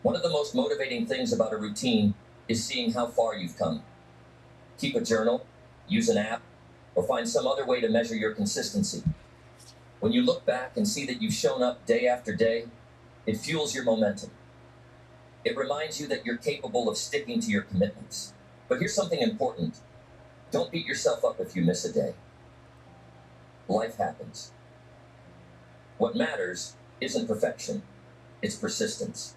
One of the most motivating things about a routine is seeing how far you've come. Keep a journal, use an app, or find some other way to measure your consistency. When you look back and see that you've shown up day after day, it fuels your momentum. It reminds you that you're capable of sticking to your commitments. But here's something important. Don't beat yourself up if you miss a day. Life happens. What matters isn't perfection, it's persistence.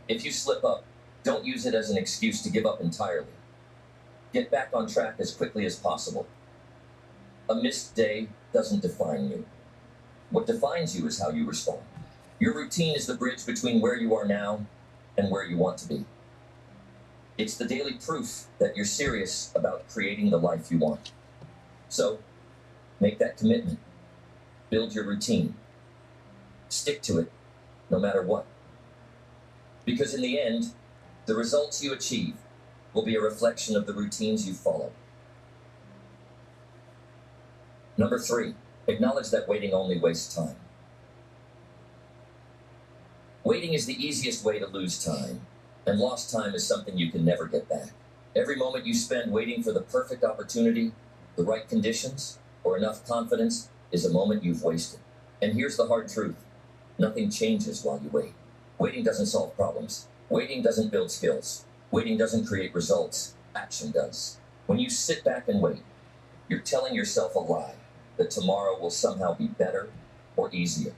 If you slip up, don't use it as an excuse to give up entirely. Get back on track as quickly as possible. A missed day doesn't define you. What defines you is how you respond. Your routine is the bridge between where you are now and where you want to be. It's the daily proof that you're serious about creating the life you want. So, make that commitment. Build your routine. Stick to it, no matter what. Because in the end, the results you achieve will be a reflection of the routines you follow. Number 3, acknowledge that waiting only wastes time. Waiting is the easiest way to lose time, and lost time is something you can never get back. Every moment you spend waiting for the perfect opportunity, the right conditions, or enough confidence is a moment you've wasted. And here's the hard truth. Nothing changes while you wait. Waiting doesn't solve problems. Waiting doesn't build skills. Waiting doesn't create results. Action does. When you sit back and wait, you're telling yourself a lie that tomorrow will somehow be better or easier.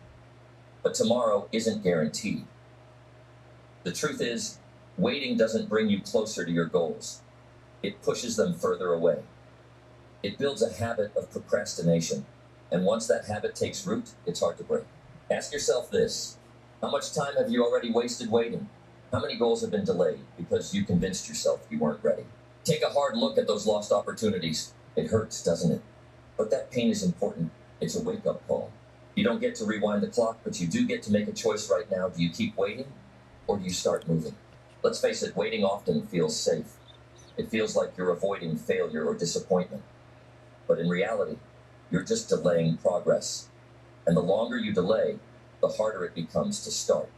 But tomorrow isn't guaranteed. The truth is, waiting doesn't bring you closer to your goals. It pushes them further away. It builds a habit of procrastination. And once that habit takes root, it's hard to break. Ask yourself this. How much time have you already wasted waiting? How many goals have been delayed because you convinced yourself you weren't ready? Take a hard look at those lost opportunities. It hurts, doesn't it? But that pain is important. It's a wake-up call. You don't get to rewind the clock, but you do get to make a choice right now. Do you keep waiting, or do you start moving? Let's face it, waiting often feels safe. It feels like you're avoiding failure or disappointment. But in reality, you're just delaying progress. And the longer you delay, the harder it becomes to start.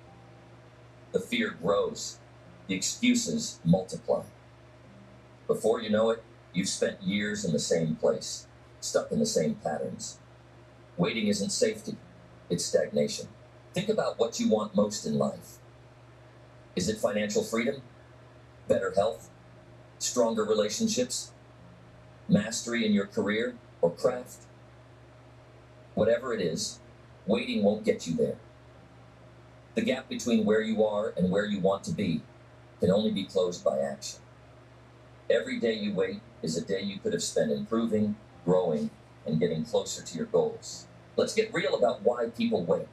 The fear grows. The excuses multiply. Before you know it, you've spent years in the same place, stuck in the same patterns. Waiting isn't safety, it's stagnation. Think about what you want most in life. Is it financial freedom? Better health? Stronger relationships? Mastery in your career or craft? Whatever it is, waiting won't get you there. The gap between where you are and where you want to be can only be closed by action. Every day you wait is a day you could have spent improving, growing, and getting closer to your goals. Let's get real about why people wait.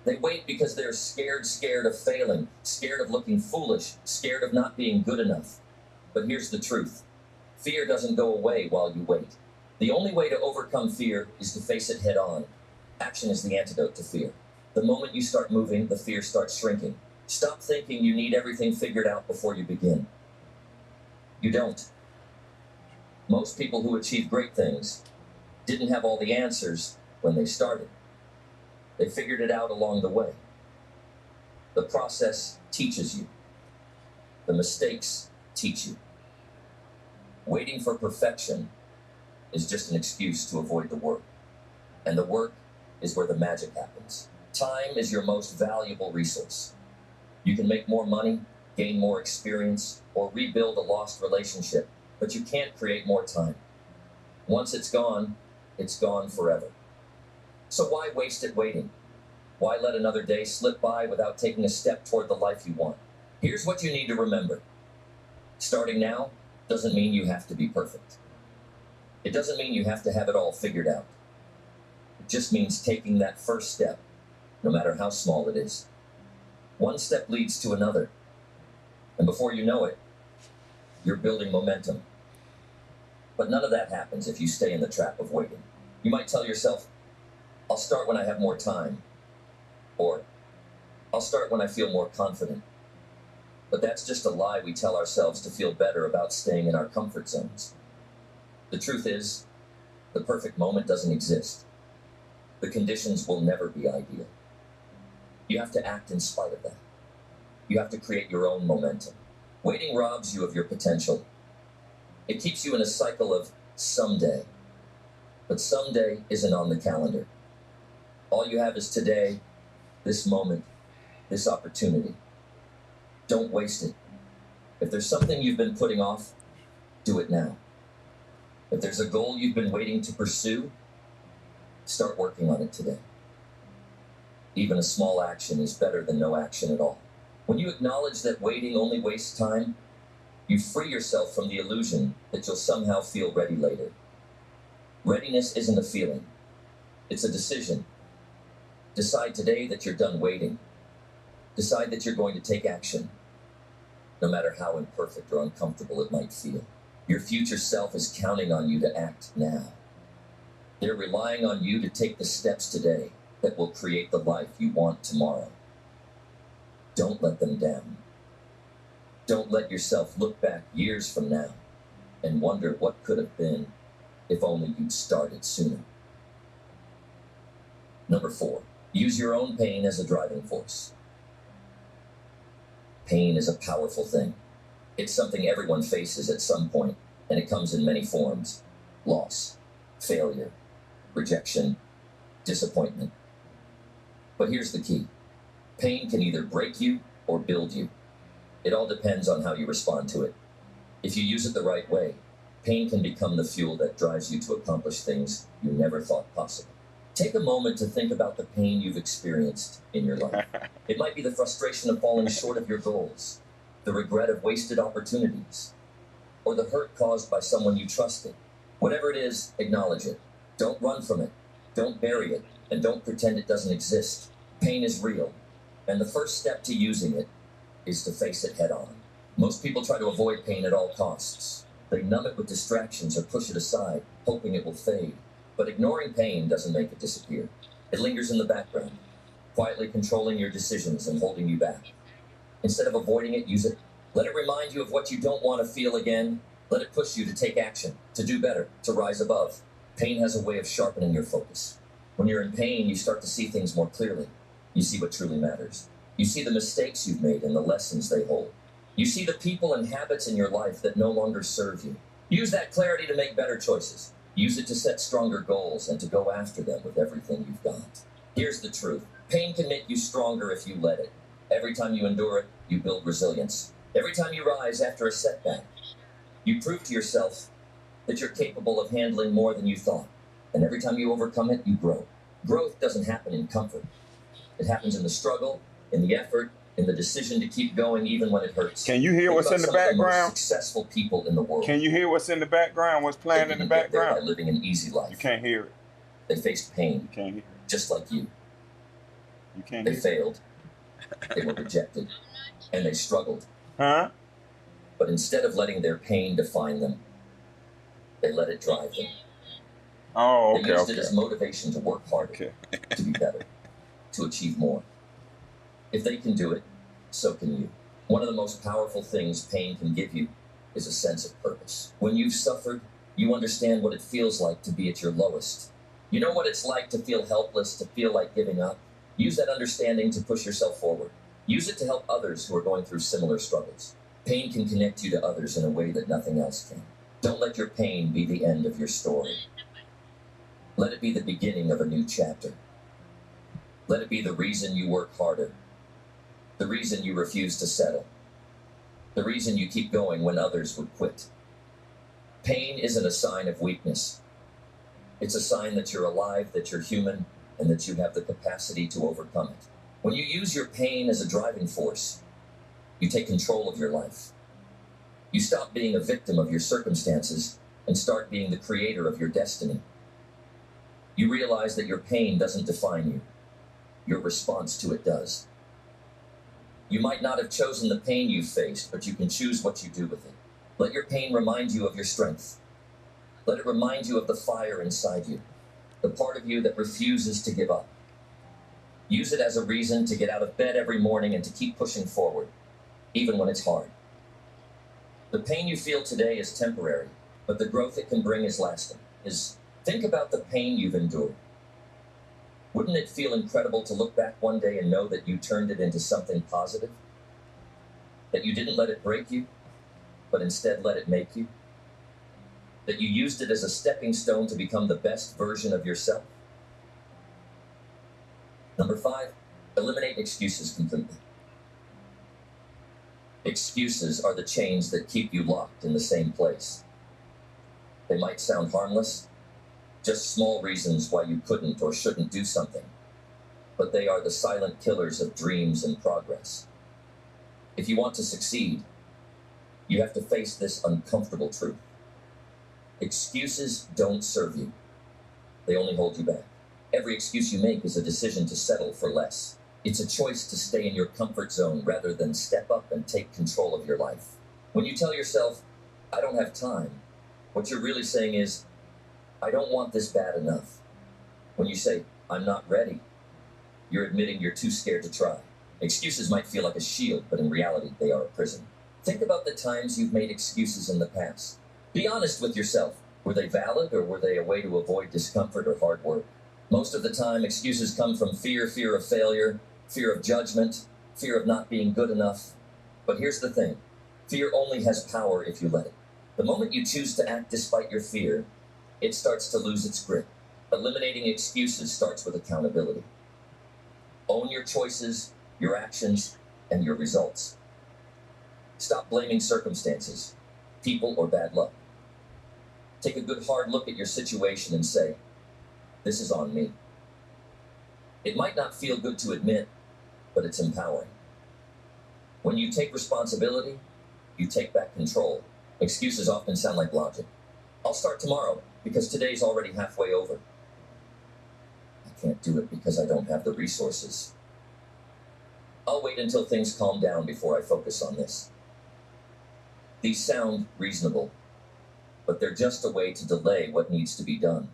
They wait because they're scared of failing, scared of looking foolish, scared of not being good enough. But here's the truth. Fear doesn't go away while you wait. The only way to overcome fear is to face it head on. Action is the antidote to fear. The moment you start moving, the fear starts shrinking. Stop thinking you need everything figured out before you begin. You don't. Most people who achieve great things didn't have all the answers when they started. They figured it out along the way. The process teaches you. The mistakes teach you. Waiting for perfection is just an excuse to avoid the work. And the work is where the magic happens. Time is your most valuable resource. You can make more money, gain more experience, or rebuild a lost relationship, but you can't create more time. Once it's gone forever. So why waste it waiting? Why let another day slip by without taking a step toward the life you want? Here's what you need to remember. Starting now doesn't mean you have to be perfect. It doesn't mean you have to have it all figured out. It just means taking that first step, no matter how small it is. One step leads to another. And before you know it, you're building momentum. But none of that happens if you stay in the trap of waiting. You might tell yourself, I'll start when I have more time. Or, I'll start when I feel more confident. But that's just a lie we tell ourselves to feel better about staying in our comfort zones. The truth is, the perfect moment doesn't exist. The conditions will never be ideal. You have to act in spite of that. You have to create your own momentum. Waiting robs you of your potential. It keeps you in a cycle of someday. But someday isn't on the calendar. All you have is today, this moment, this opportunity. Don't waste it. If there's something you've been putting off, do it now. If there's a goal you've been waiting to pursue, start working on it today. Even a small action is better than no action at all. When you acknowledge that waiting only wastes time, you free yourself from the illusion that you'll somehow feel ready later. Readiness isn't a feeling. It's a decision. Decide today that you're done waiting. Decide that you're going to take action, no matter how imperfect or uncomfortable it might feel. Your future self is counting on you to act now. They're relying on you to take the steps today that will create the life you want tomorrow. Don't let them down. Don't let yourself look back years from now and wonder what could have been if only you'd started sooner. Number 4, use your own pain as a driving force. Pain is a powerful thing. It's something everyone faces at some point, and it comes in many forms: loss, failure, rejection, disappointment. But here's the key. Pain can either break you or build you. It all depends on how you respond to it. If you use it the right way, pain can become the fuel that drives you to accomplish things you never thought possible. Take a moment to think about the pain you've experienced in your life. It might be the frustration of falling short of your goals, the regret of wasted opportunities, or the hurt caused by someone you trusted. Whatever it is, acknowledge it. Don't run from it. Don't bury it, and don't pretend it doesn't exist. Pain is real, and the first step to using it is to face it head on. Most people try to avoid pain at all costs. They numb it with distractions or push it aside, hoping it will fade. But ignoring pain doesn't make it disappear. It lingers in the background, quietly controlling your decisions and holding you back. Instead of avoiding it, use it. Let it remind you of what you don't want to feel again. Let it push you to take action, to do better, to rise above. Pain has a way of sharpening your focus. When you're in pain, you start to see things more clearly. You see what truly matters. You see the mistakes you've made and the lessons they hold. You see the people and habits in your life that no longer serve you. Use that clarity to make better choices. Use it to set stronger goals and to go after them with everything you've got. Here's the truth. Pain can make you stronger if you let it. Every time you endure it, you build resilience. Every time you rise after a setback, you prove to yourself that you're capable of handling more than you thought. And every time you overcome it, you grow. Growth doesn't happen in comfort. It happens in the struggle, in the effort, in the decision to keep going even when it hurts. Can you hear what's in the background? Some of the most successful people in the world. Can you hear what's in the background? What's playing in the background? By living an easy life. You can't hear it. They faced pain. You can't hear it. Just like you. You can't They hear failed. They were rejected. And they struggled. Huh? But instead of letting their pain define them, they let it drive them. Oh, okay, They used it as motivation to work harder, to be better, to achieve more. If they can do it, so can you. One of the most powerful things pain can give you is a sense of purpose. When you've suffered, you understand what it feels like to be at your lowest. You know what it's like to feel helpless, to feel like giving up. Use that understanding to push yourself forward. Use it to help others who are going through similar struggles. Pain can connect you to others in a way that nothing else can. Don't let your pain be the end of your story. Let it be the beginning of a new chapter. Let it be the reason you work harder. The reason you refuse to settle. The reason you keep going when others would quit. Pain isn't a sign of weakness. It's a sign that you're alive, that you're human, and that you have the capacity to overcome it. When you use your pain as a driving force, you take control of your life. You stop being a victim of your circumstances and start being the creator of your destiny. You realize that your pain doesn't define you. Your response to it does. You might not have chosen the pain you faced, but you can choose what you do with it. Let your pain remind you of your strength. Let it remind you of the fire inside you, the part of you that refuses to give up. Use it as a reason to get out of bed every morning and to keep pushing forward, even when it's hard. The pain you feel today is temporary, but the growth it can bring is lasting. Think about the pain you've endured. Wouldn't it feel incredible to look back one day and know that you turned it into something positive? That you didn't let it break you, but instead let it make you? That you used it as a stepping stone to become the best version of yourself? Number 5, eliminate excuses completely. Excuses are the chains that keep you locked in the same place. They might sound harmless, just small reasons why you couldn't or shouldn't do something, but they are the silent killers of dreams and progress. If you want to succeed, you have to face this uncomfortable truth. Excuses don't serve you. They only hold you back. Every excuse you make is a decision to settle for less. It's a choice to stay in your comfort zone rather than step up and take control of your life. When you tell yourself, I don't have time, what you're really saying is, I don't want this bad enough. When you say, I'm not ready, you're admitting you're too scared to try. Excuses might feel like a shield, but in reality, they are a prison. Think about the times you've made excuses in the past. Be honest with yourself. Were they valid, or were they a way to avoid discomfort or hard work? Most of the time, excuses come from fear of failure, fear of judgment, fear of not being good enough. But here's the thing. Fear only has power if you let it. The moment you choose to act despite your fear, it starts to lose its grip. Eliminating excuses starts with accountability. Own your choices, your actions, and your results. Stop blaming circumstances, people, or bad luck. Take a good hard look at your situation and say, this is on me. It might not feel good to admit, but it's empowering. When you take responsibility, you take back control. Excuses often sound like logic. I'll start tomorrow because today's already halfway over. I can't do it because I don't have the resources. I'll wait until things calm down before I focus on this. These sound reasonable, but they're just a way to delay what needs to be done.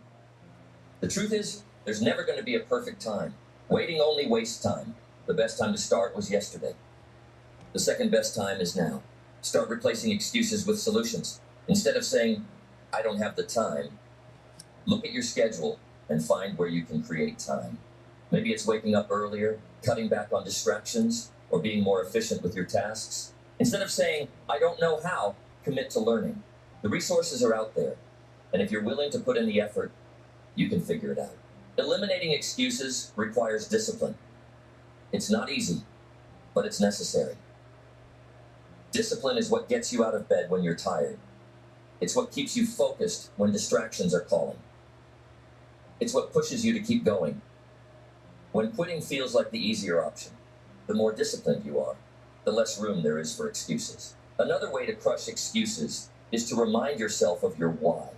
The truth is, there's never going to be a perfect time. Waiting only wastes time. The best time to start was yesterday. The second best time is now. Start replacing excuses with solutions. Instead of saying, I don't have the time, look at your schedule and find where you can create time. Maybe it's waking up earlier, cutting back on distractions, or being more efficient with your tasks. Instead of saying, I don't know how, commit to learning. The resources are out there, and if you're willing to put in the effort, you can figure it out. Eliminating excuses requires discipline. It's not easy, but it's necessary. Discipline is what gets you out of bed when you're tired. It's what keeps you focused when distractions are calling. It's what pushes you to keep going. When quitting feels like the easier option, the more disciplined you are, the less room there is for excuses. Another way to crush excuses is to remind yourself of your why.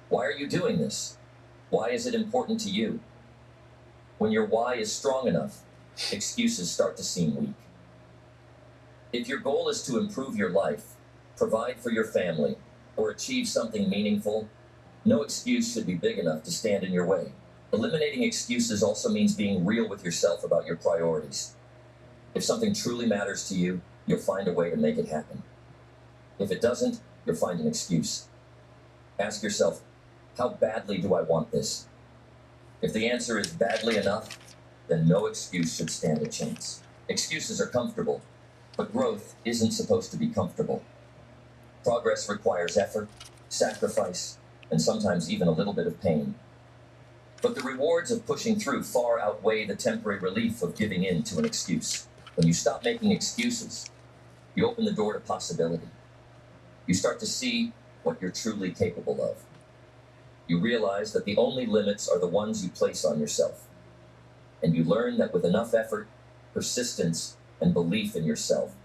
Why are you doing this? Why is it important to you? When your why is strong enough, excuses start to seem weak. If your goal is to improve your life, provide for your family, or achieve something meaningful, no excuse should be big enough to stand in your way. Eliminating excuses also means being real with yourself about your priorities. If something truly matters to you, you'll find a way to make it happen. If it doesn't, you'll find an excuse. Ask yourself, how badly do I want this? If the answer is badly enough, then no excuse should stand a chance. Excuses are comfortable, but growth isn't supposed to be comfortable. Progress requires effort, sacrifice, and sometimes even a little bit of pain. But the rewards of pushing through far outweigh the temporary relief of giving in to an excuse. When you stop making excuses, you open the door to possibility. You start to see what you're truly capable of. You realize that the only limits are the ones you place on yourself. And you learn that with enough effort, persistence, and belief in yourself,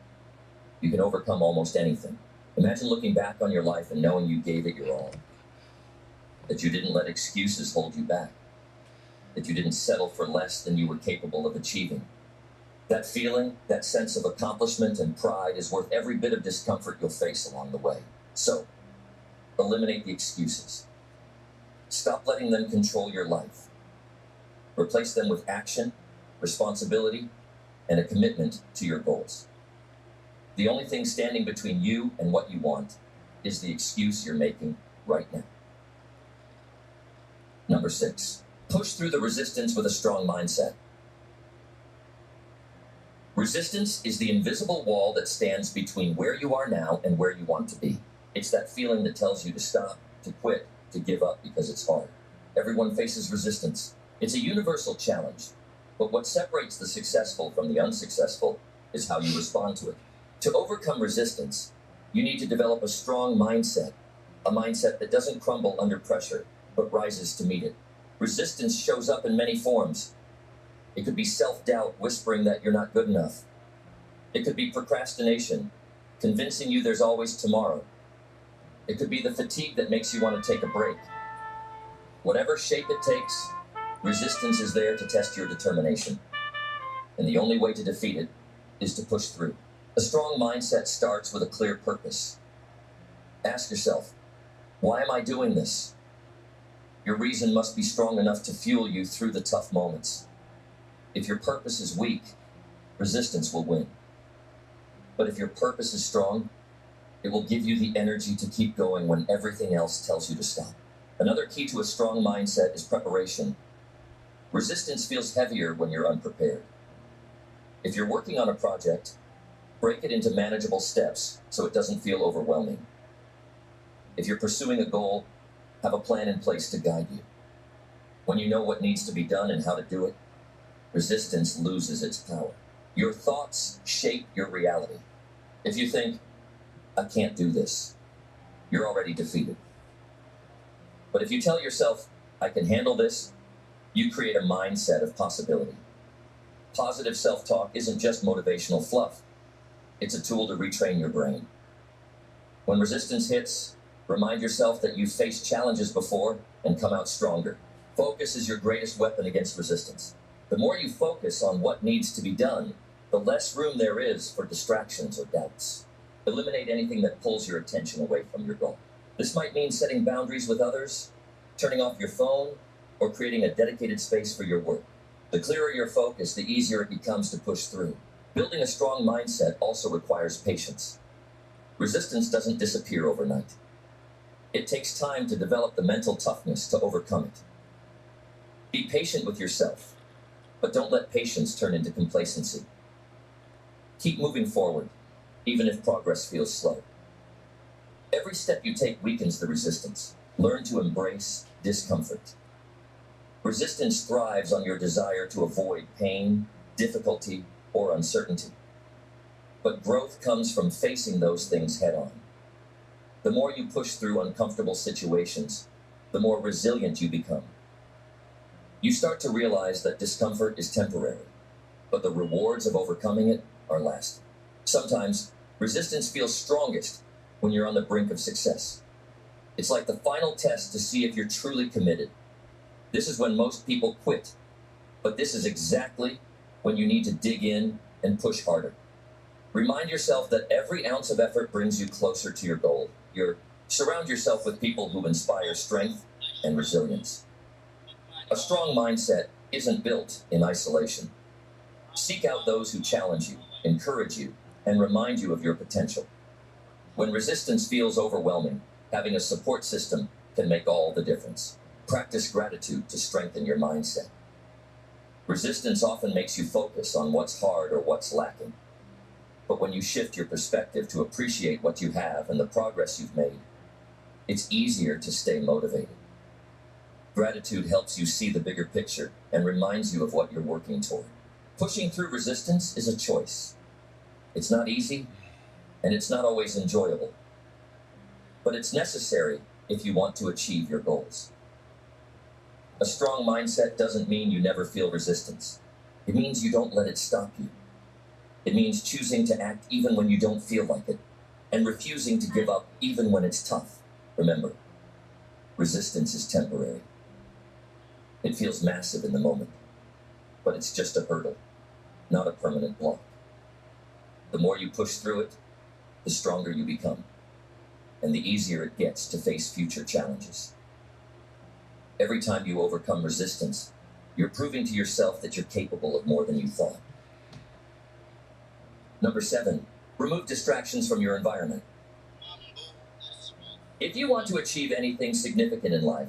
you can overcome almost anything. Imagine looking back on your life and knowing you gave it your all. That you didn't let excuses hold you back. That you didn't settle for less than you were capable of achieving. That feeling, that sense of accomplishment and pride is worth every bit of discomfort you'll face along the way. So, eliminate the excuses. Stop letting them control your life. Replace them with action, responsibility, and a commitment to your goals. The only thing standing between you and what you want is the excuse you're making right now. Number 6, push through the resistance with a strong mindset. Resistance is the invisible wall that stands between where you are now and where you want to be. It's that feeling that tells you to stop, to quit, to give up because it's hard. Everyone faces resistance. It's a universal challenge. But what separates the successful from the unsuccessful is how you respond to it. To overcome resistance, you need to develop a strong mindset, a mindset that doesn't crumble under pressure, but rises to meet it. Resistance shows up in many forms. It could be self-doubt whispering that you're not good enough. It could be procrastination, convincing you there's always tomorrow. It could be the fatigue that makes you want to take a break. Whatever shape it takes, resistance is there to test your determination. And the only way to defeat it is to push through. A strong mindset starts with a clear purpose. Ask yourself, why am I doing this? Your reason must be strong enough to fuel you through the tough moments. If your purpose is weak, resistance will win. But if your purpose is strong, it will give you the energy to keep going when everything else tells you to stop. Another key to a strong mindset is preparation. Resistance feels heavier when you're unprepared. If you're working on a project, break it into manageable steps so it doesn't feel overwhelming. If you're pursuing a goal, have a plan in place to guide you. When you know what needs to be done and how to do it, resistance loses its power. Your thoughts shape your reality. If you think, I can't do this, you're already defeated. But if you tell yourself, I can handle this, you create a mindset of possibility. Positive self-talk isn't just motivational fluff. It's a tool to retrain your brain. When resistance hits, remind yourself that you've faced challenges before and come out stronger. Focus is your greatest weapon against resistance. The more you focus on what needs to be done, the less room there is for distractions or doubts. Eliminate anything that pulls your attention away from your goal. This might mean setting boundaries with others, turning off your phone, or creating a dedicated space for your work. The clearer your focus, the easier it becomes to push through. Building a strong mindset also requires patience. Resistance doesn't disappear overnight. It takes time to develop the mental toughness to overcome it. Be patient with yourself, but don't let patience turn into complacency. Keep moving forward, even if progress feels slow. Every step you take weakens the resistance. Learn to embrace discomfort. Resistance thrives on your desire to avoid pain, difficulty, or uncertainty. But growth comes from facing those things head on. The more you push through uncomfortable situations, the more resilient you become. You start to realize that discomfort is temporary, but the rewards of overcoming it are lasting. Sometimes, resistance feels strongest when you're on the brink of success. It's like the final test to see if you're truly committed. This is when most people quit, but this is exactly when you need to dig in and push harder. Remind yourself that every ounce of effort brings you closer to your goal. Surround yourself with people who inspire strength and resilience. A strong mindset isn't built in isolation. Seek out those who challenge you, encourage you, and remind you of your potential. When resistance feels overwhelming, having a support system can make all the difference. Practice gratitude to strengthen your mindset. Resistance often makes you focus on what's hard or what's lacking. But when you shift your perspective to appreciate what you have and the progress you've made, it's easier to stay motivated. Gratitude helps you see the bigger picture and reminds you of what you're working toward. Pushing through resistance is a choice. It's not easy, and it's not always enjoyable. But it's necessary if you want to achieve your goals. A strong mindset doesn't mean you never feel resistance. It means you don't let it stop you. It means choosing to act even when you don't feel like it, and refusing to give up even when it's tough. Remember, resistance is temporary. It feels massive in the moment, but it's just a hurdle, not a permanent block. The more you push through it, the stronger you become, and the easier it gets to face future challenges. Every time you overcome resistance, you're proving to yourself that you're capable of more than you thought. Number 7, remove distractions from your environment. If you want to achieve anything significant in life,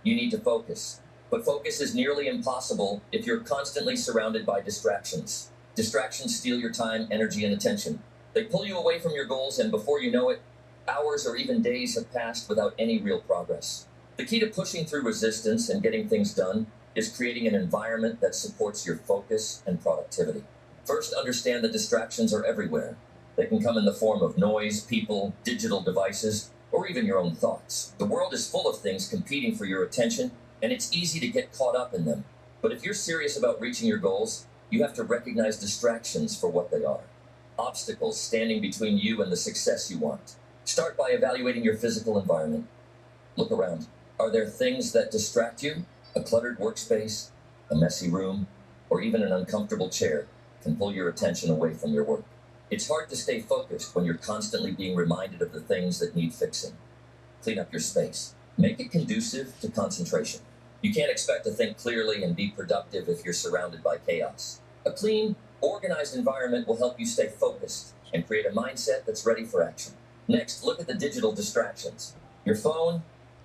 you need to focus. But focus is nearly impossible if you're constantly surrounded by distractions. Distractions steal your time, energy, and attention. They pull you away from your goals, and before you know it, hours or even days have passed without any real progress. The key to pushing through resistance and getting things done is creating an environment that supports your focus and productivity. First, understand that distractions are everywhere. They can come in the form of noise, people, digital devices, or even your own thoughts. The world is full of things competing for your attention, and it's easy to get caught up in them. But if you're serious about reaching your goals, you have to recognize distractions for what they are. Obstacles standing between you and the success you want. Start by evaluating your physical environment. Look around. Are there things that distract you? A cluttered workspace, a messy room, or even an uncomfortable chair can pull your attention away from your work. It's hard to stay focused when you're constantly being reminded of the things that need fixing. Clean up your space. Make it conducive to concentration. You can't expect to think clearly and be productive if you're surrounded by chaos. A clean, organized environment will help you stay focused and create a mindset that's ready for action. Next, look at the digital distractions. Your phone,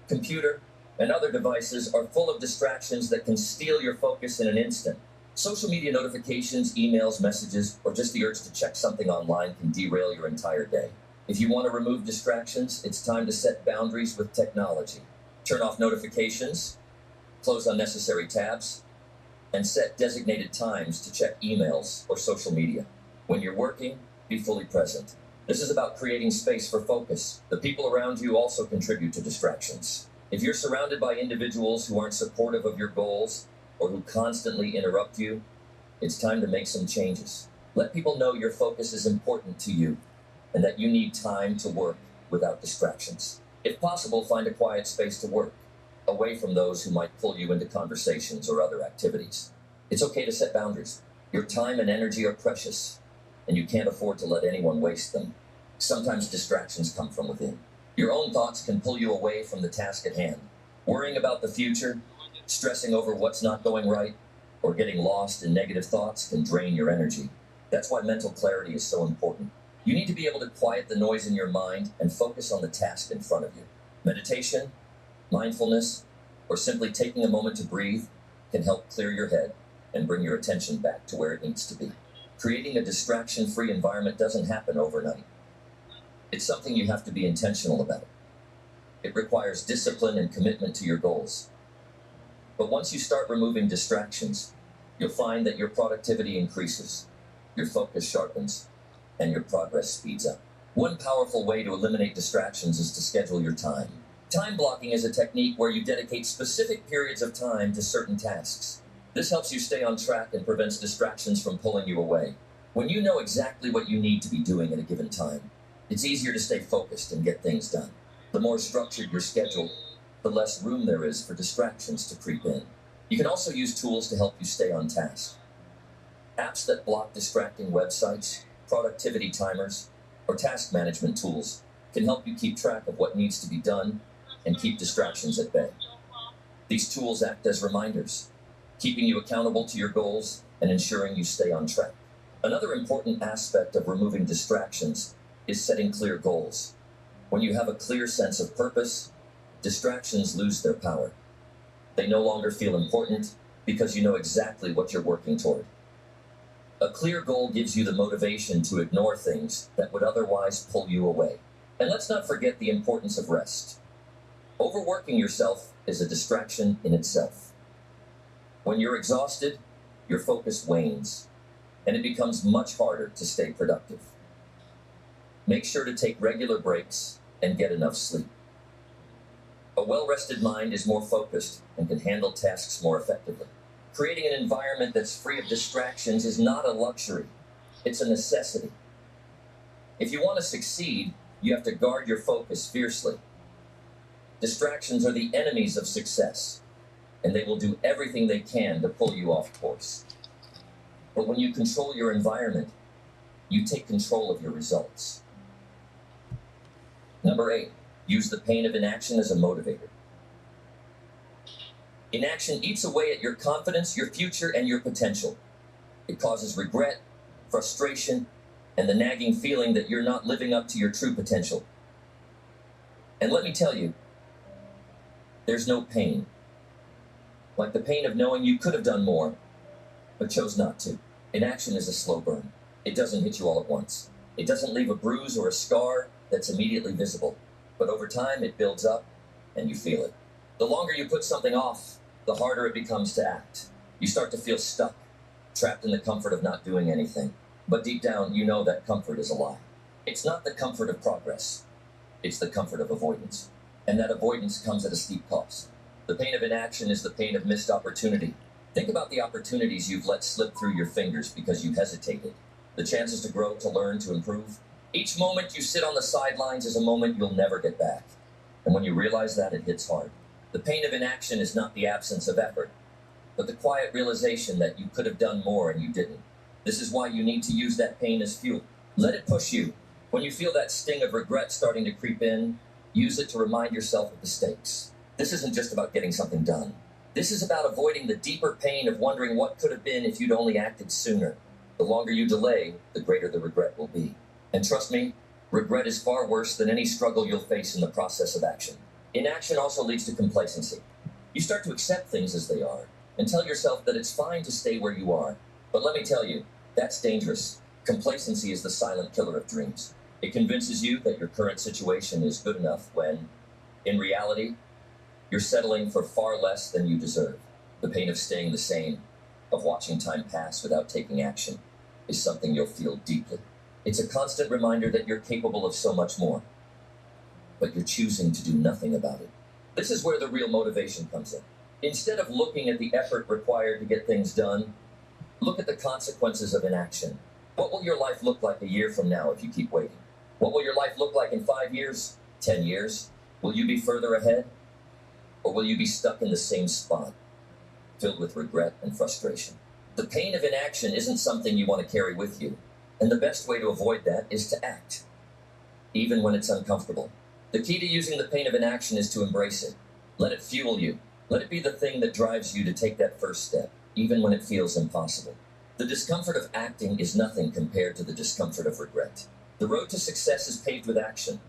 computer, and other devices are full of distractions that can steal your focus in an instant. Social media notifications, emails, messages, or just the urge to check something online can derail your entire day. If you want to remove distractions, it's time to set boundaries with technology. Turn off notifications, close unnecessary tabs, and set designated times to check emails or social media. When you're working, be fully present. This is about creating space for focus. The people around you also contribute to distractions. If you're surrounded by individuals who aren't supportive of your goals or who constantly interrupt you, it's time to make some changes. Let people know your focus is important to you and that you need time to work without distractions. If possible, find a quiet space to work, away from those who might pull you into conversations or other activities. It's okay to set boundaries. Your time and energy are precious, and you can't afford to let anyone waste them. Sometimes distractions come from within. Your own thoughts can pull you away from the task at hand. Worrying about the future, stressing over what's not going right, or getting lost in negative thoughts can drain your energy. That's why mental clarity is so important. You need to be able to quiet the noise in your mind and focus on the task in front of you. Meditation, mindfulness, or simply taking a moment to breathe can help clear your head and bring your attention back to where it needs to be. Creating a distraction-free environment doesn't happen overnight. It's something you have to be intentional about. It requires discipline and commitment to your goals. But once you start removing distractions, you'll find that your productivity increases, your focus sharpens, and your progress speeds up. One powerful way to eliminate distractions is to schedule your time. Time blocking is a technique where you dedicate specific periods of time to certain tasks. This helps you stay on track and prevents distractions from pulling you away. When you know exactly what you need to be doing at a given time, it's easier to stay focused and get things done. The more structured your schedule, the less room there is for distractions to creep in. You can also use tools to help you stay on task. Apps that block distracting websites, productivity timers, or task management tools can help you keep track of what needs to be done and keep distractions at bay. These tools act as reminders, keeping you accountable to your goals and ensuring you stay on track. Another important aspect of removing distractions is setting clear goals. When you have a clear sense of purpose, distractions lose their power. They no longer feel important because you know exactly what you're working toward. A clear goal gives you the motivation to ignore things that would otherwise pull you away. And let's not forget the importance of rest. Overworking yourself is a distraction in itself. When you're exhausted, your focus wanes, and it becomes much harder to stay productive. Make sure to take regular breaks and get enough sleep. A well-rested mind is more focused and can handle tasks more effectively. Creating an environment that's free of distractions is not a luxury. It's a necessity. If you want to succeed, you have to guard your focus fiercely. Distractions are the enemies of success, and they will do everything they can to pull you off course. But when you control your environment, you take control of your results. Number 8, use the pain of inaction as a motivator. Inaction eats away at your confidence, your future, and your potential. It causes regret, frustration, and the nagging feeling that you're not living up to your true potential. And let me tell you, there's no pain like the pain of knowing you could have done more, but chose not to. Inaction is a slow burn. It doesn't hit you all at once. It doesn't leave a bruise or a scar that's immediately visible. But over time, it builds up, and you feel it. The longer you put something off, the harder it becomes to act. You start to feel stuck, trapped in the comfort of not doing anything. But deep down, you know that comfort is a lie. It's not the comfort of progress. It's the comfort of avoidance. And that avoidance comes at a steep cost. The pain of inaction is the pain of missed opportunity. Think about the opportunities you've let slip through your fingers because you hesitated. The chances to grow, to learn, to improve. Each moment you sit on the sidelines is a moment you'll never get back. And when you realize that, it hits hard. The pain of inaction is not the absence of effort, but the quiet realization that you could have done more and you didn't. This is why you need to use that pain as fuel. Let it push you. When you feel that sting of regret starting to creep in, use it to remind yourself of the stakes. This isn't just about getting something done. This is about avoiding the deeper pain of wondering what could have been if you'd only acted sooner. The longer you delay, the greater the regret will be. And trust me, regret is far worse than any struggle you'll face in the process of action. Inaction also leads to complacency. You start to accept things as they are and tell yourself that it's fine to stay where you are. But let me tell you, that's dangerous. Complacency is the silent killer of dreams. It convinces you that your current situation is good enough when, in reality, you're settling for far less than you deserve. The pain of staying the same, of watching time pass without taking action, is something you'll feel deeply. It's a constant reminder that you're capable of so much more, but you're choosing to do nothing about it. This is where the real motivation comes in. Instead of looking at the effort required to get things done, look at the consequences of inaction. What will your life look like a year from now if you keep waiting? What will your life look like in 5 years, 10 years? Will you be further ahead? Or will you be stuck in the same spot, filled with regret and frustration? The pain of inaction isn't something you want to carry with you, and the best way to avoid that is to act, even when it's uncomfortable. The key to using the pain of inaction is to embrace it. Let it fuel you. Let it be the thing that drives you to take that first step, even when it feels impossible. The discomfort of acting is nothing compared to the discomfort of regret. The road to success is paved with action,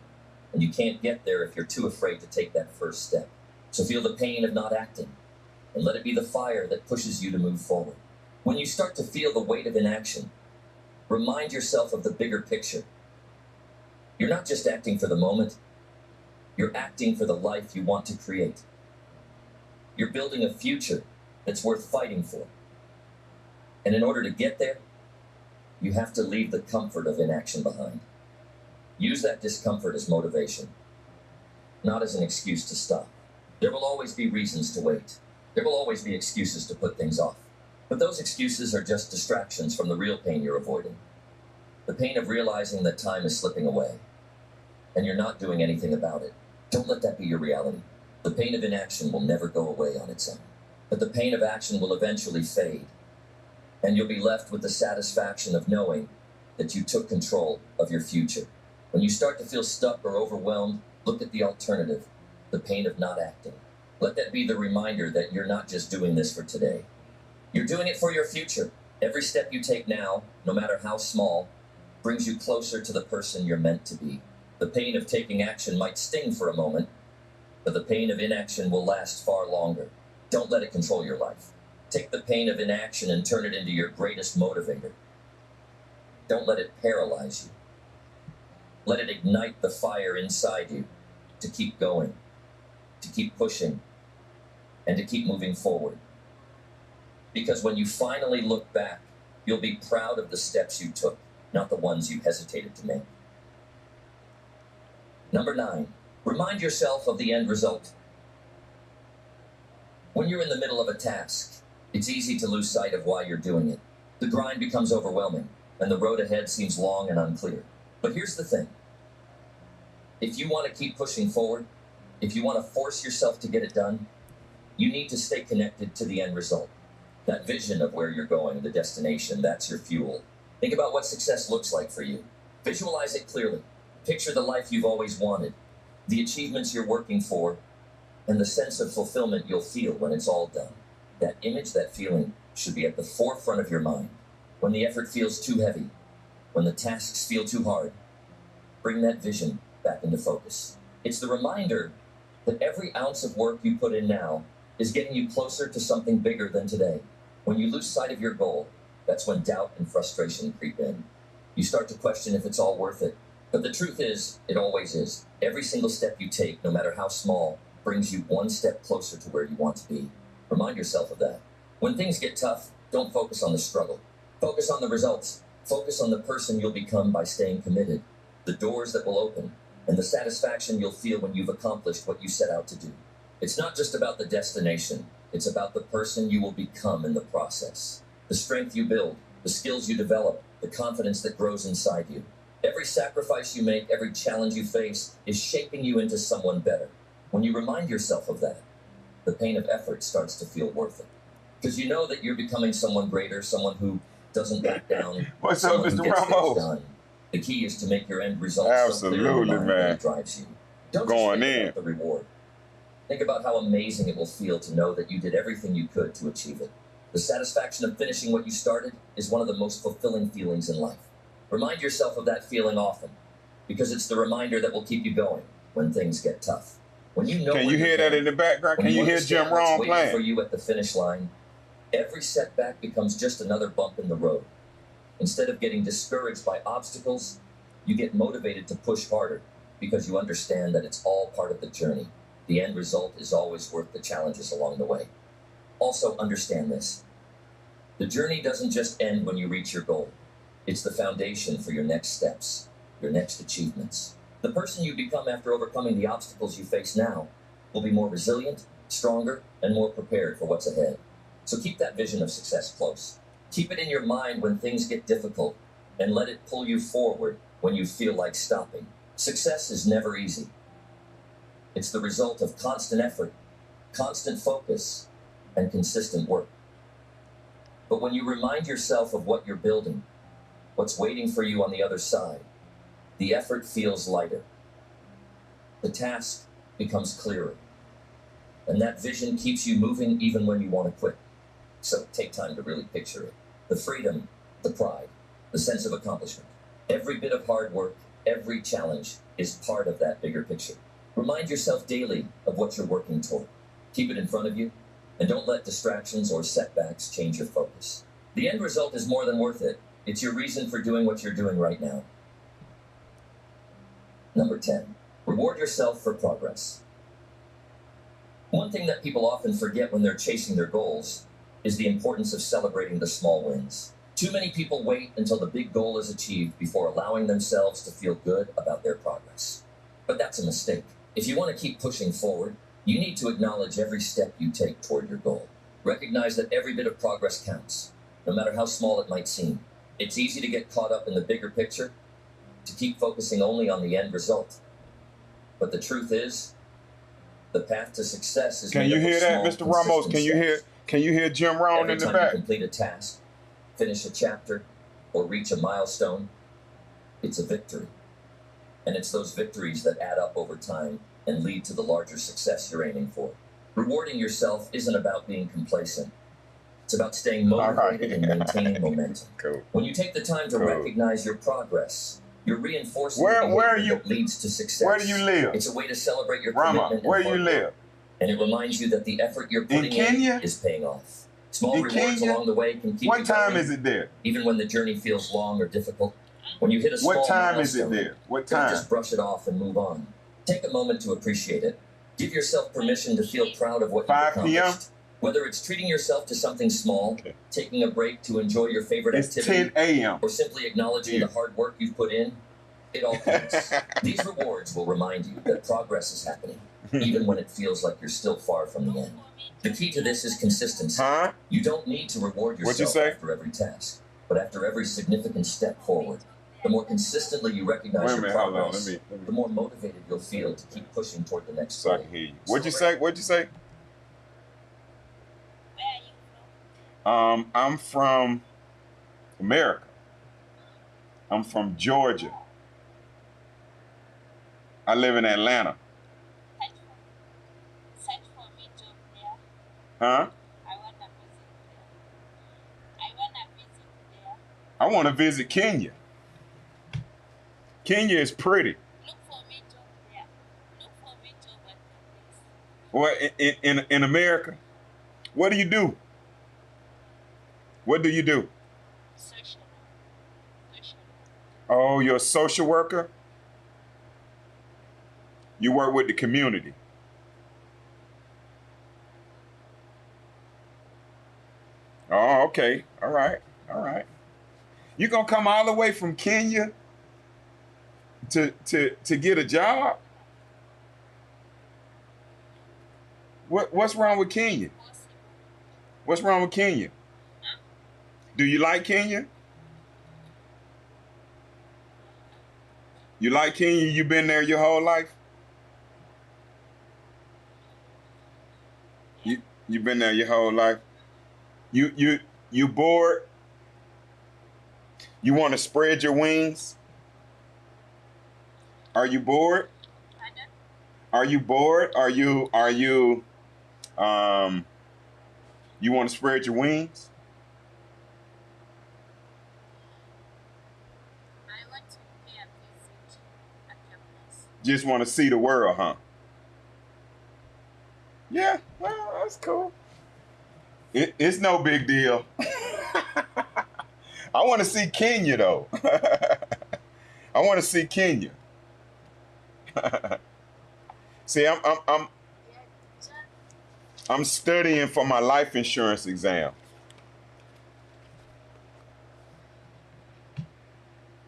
and you can't get there if you're too afraid to take that first step. So feel the pain of not acting, and let it be the fire that pushes you to move forward. When you start to feel the weight of inaction, remind yourself of the bigger picture. You're not just acting for the moment, you're acting for the life you want to create. You're building a future that's worth fighting for. And in order to get there, you have to leave the comfort of inaction behind. Use that discomfort as motivation, not as an excuse to stop. There will always be reasons to wait. There will always be excuses to put things off. But those excuses are just distractions from the real pain you're avoiding. The pain of realizing that time is slipping away, and you're not doing anything about it. Don't let that be your reality. The pain of inaction will never go away on its own. But the pain of action will eventually fade, and you'll be left with the satisfaction of knowing that you took control of your future. When you start to feel stuck or overwhelmed, look at the alternative, the pain of not acting. Let that be the reminder that you're not just doing this for today. You're doing it for your future. Every step you take now, no matter how small, brings you closer to the person you're meant to be. The pain of taking action might sting for a moment, but the pain of inaction will last far longer. Don't let it control your life. Take the pain of inaction and turn it into your greatest motivator. Don't let it paralyze you. Let it ignite the fire inside you to keep going, to keep pushing, and to keep moving forward. Because when you finally look back, you'll be proud of the steps you took, not the ones you hesitated to make. Number 9, remind yourself of the end result. When you're in the middle of a task, it's easy to lose sight of why you're doing it. The grind becomes overwhelming, and the road ahead seems long and unclear. But here's the thing. If you want to keep pushing forward, if you want to force yourself to get it done, you need to stay connected to the end result. That vision of where you're going, the destination, that's your fuel. Think about what success looks like for you. Visualize it clearly. Picture the life you've always wanted, the achievements you're working for, and the sense of fulfillment you'll feel when it's all done. That image, that feeling, should be at the forefront of your mind. When the effort feels too heavy, when the tasks feel too hard, bring that vision back into focus. It's the reminder that every ounce of work you put in now is getting you closer to something bigger than today. When you lose sight of your goal, That's when doubt and frustration creep in. You start to question if it's all worth it. But the truth is, it always is. Every single step you take, no matter how small, brings you one step closer to where you want to be. Remind yourself of that. When things get tough, don't focus on the struggle. Focus on the results. Focus on the person you'll become by staying committed, the doors that will open, and the satisfaction you'll feel when you've accomplished what you set out to do. It's not just about the destination, it's about the person you will become in the process. The strength you build, the skills you develop, the confidence that grows inside you. Every sacrifice you make, every challenge you face is shaping you into someone better. When you remind yourself of that, the pain of effort starts to feel worth it. Because you know that you're becoming someone greater, someone who doesn't back down. What's up, Mr. Ramos? Done. The key is to make your end result so clear Absolutely, in your mind man. that it drives you. Don't Going just think in. about the reward. Think about how amazing it will feel to know that you did everything you could to achieve it. The satisfaction of finishing what you started is one of the most fulfilling feelings in life. Remind yourself of that feeling often, because it's the reminder that will keep you going when things get tough. When you know Can where you you're hear that going, in the background? when Can you hear understand Jim what's Rohn waiting for playing? you at the finish line, every setback becomes just another bump in the road. Instead of getting discouraged by obstacles, you get motivated to push harder because you understand that it's all part of the journey. The end result is always worth the challenges along the way. Also, understand this. The journey doesn't just end when you reach your goal. It's the foundation for your next steps, your next achievements. The person you become after overcoming the obstacles you face now will be more resilient, stronger, and more prepared for what's ahead. So keep that vision of success close. Keep it in your mind when things get difficult, and let it pull you forward when you feel like stopping. Success is never easy. It's the result of constant effort, constant focus, and consistent work. But when you remind yourself of what you're building, what's waiting for you on the other side, the effort feels lighter. The task becomes clearer. And that vision keeps you moving even when you want to quit. So take time to really picture it. The freedom, the pride, the sense of accomplishment. Every bit of hard work, every challenge is part of that bigger picture. Remind yourself daily of what you're working toward. Keep it in front of you, and don't let distractions or setbacks change your focus. The end result is more than worth it. It's your reason for doing what you're doing right now. Number 10, reward yourself for progress. One thing that people often forget when they're chasing their goals is the importance of celebrating the small wins. Too many people wait until the big goal is achieved before allowing themselves to feel good about their progress. But that's a mistake. If you want to keep pushing forward, you need to acknowledge every step you take toward your goal. Recognize that every bit of progress counts, no matter how small it might seem. It's easy to get caught up in the bigger picture, to keep focusing only on the end result. But the truth is, the path to success is Can made you up of hear that, small, Mr. Ramos? consistent Can you hear Jim Rohn Every in the time you back? complete a task, finish a chapter, or reach a milestone, it's a victory. And it's those victories that add up over time and lead to the larger success you're aiming for. Rewarding yourself isn't about being complacent. It's about staying motivated and maintaining momentum. Cool. When you take the time to Cool. recognize your progress, you're reinforcing Where the are behavior you? that leads to success. Where do you live? It's a way to celebrate your Rama, commitment where and you hard work. live? And it reminds you that the effort you're putting Kenya? in is paying off. Small In rewards Kenya? along the way can keep What you time going, is it there? even when the journey feels long or difficult. When you hit a small What time is it milestone, there? What don't time? just brush it off and move on. Take a moment to appreciate it. Give yourself permission to feel proud of what you've 5 p.m.? accomplished. Whether it's treating yourself to something small, Okay. taking a break to enjoy your favorite It's activity, 10 a.m. or simply acknowledging Yeah. the hard work you've put in, it all counts. These rewards will remind you that progress is happening, even when it feels like you're still far from the end. The key to this is consistency. Huh? You don't need to reward What'd you yourself say? after every task, but after every significant step forward. The more consistently you recognize Wait a your minute, hold on. progress, Let the me more motivated you'll feel to keep pushing toward the next so I goal. can hear you. What'd you say? What'd you say? Where are you from? I'm from America. I'm from Georgia. I live in Atlanta. Search for me job there. Huh? I wanna visit there. I wanna visit there. I want to visit Kenya. Kenya is pretty. Look for me job there. Look for me job at the place. Well, in America, what do you do? What do you do? Oh, you're a social worker? You work with the community. Oh, okay. All right. All right. You gonna come all the way from Kenya to get a job? What's wrong with Kenya? Possible. What's wrong with Kenya? Do you like Kenya? You like Kenya? You been there your whole life? You been there your whole life? You bored? You want to spread your wings? Are you bored? Pardon? Are you bored? Are you um you want to spread your wings? I want to pay a visit at your place. Just want to see the world, huh? Yeah, well, that's cool. It's no big deal. I want to see Kenya though. I want to see Kenya. See, Yeah, teacher. I'm studying for my life insurance exam.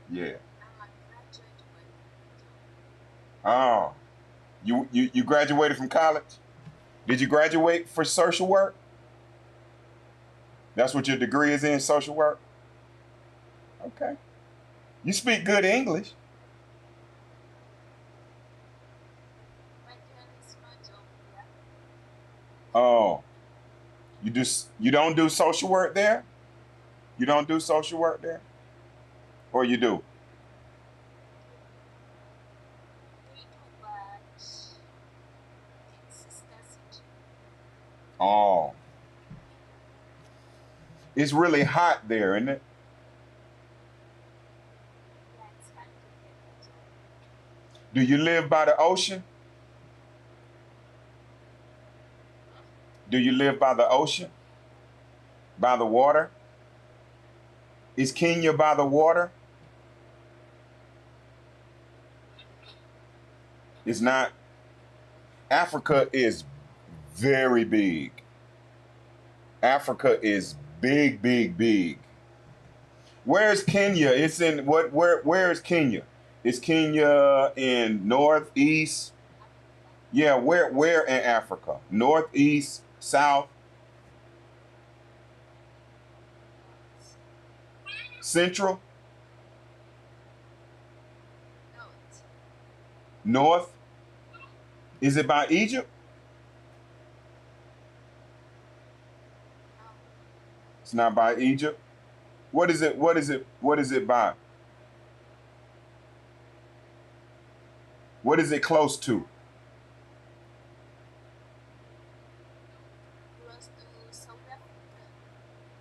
Yeah. I'm a graduate with Oh, you graduated from college? Did you graduate for social work? That's what your degree is in, social work? Okay. You speak good English. but there is no job here. Oh, you don't do social work there? You don't do social work there? Or you do? We do, but it's scarcity. Oh. It's really hot there, isn't it? Yeah, it's hard to get a job. Do you live by the ocean? Do you live by the ocean? By the water? Is Kenya by the water? It's not. Africa is very big. Africa is big, big, big. Where's Kenya? It's in what? Where is Kenya? Is Kenya in northeast? Yeah, where in Africa? Northeast, south, central, No, it's north? Is it by Egypt? no. It's not by Egypt. What is it? What is it? What is it by? What is it close to? Close to South Africa.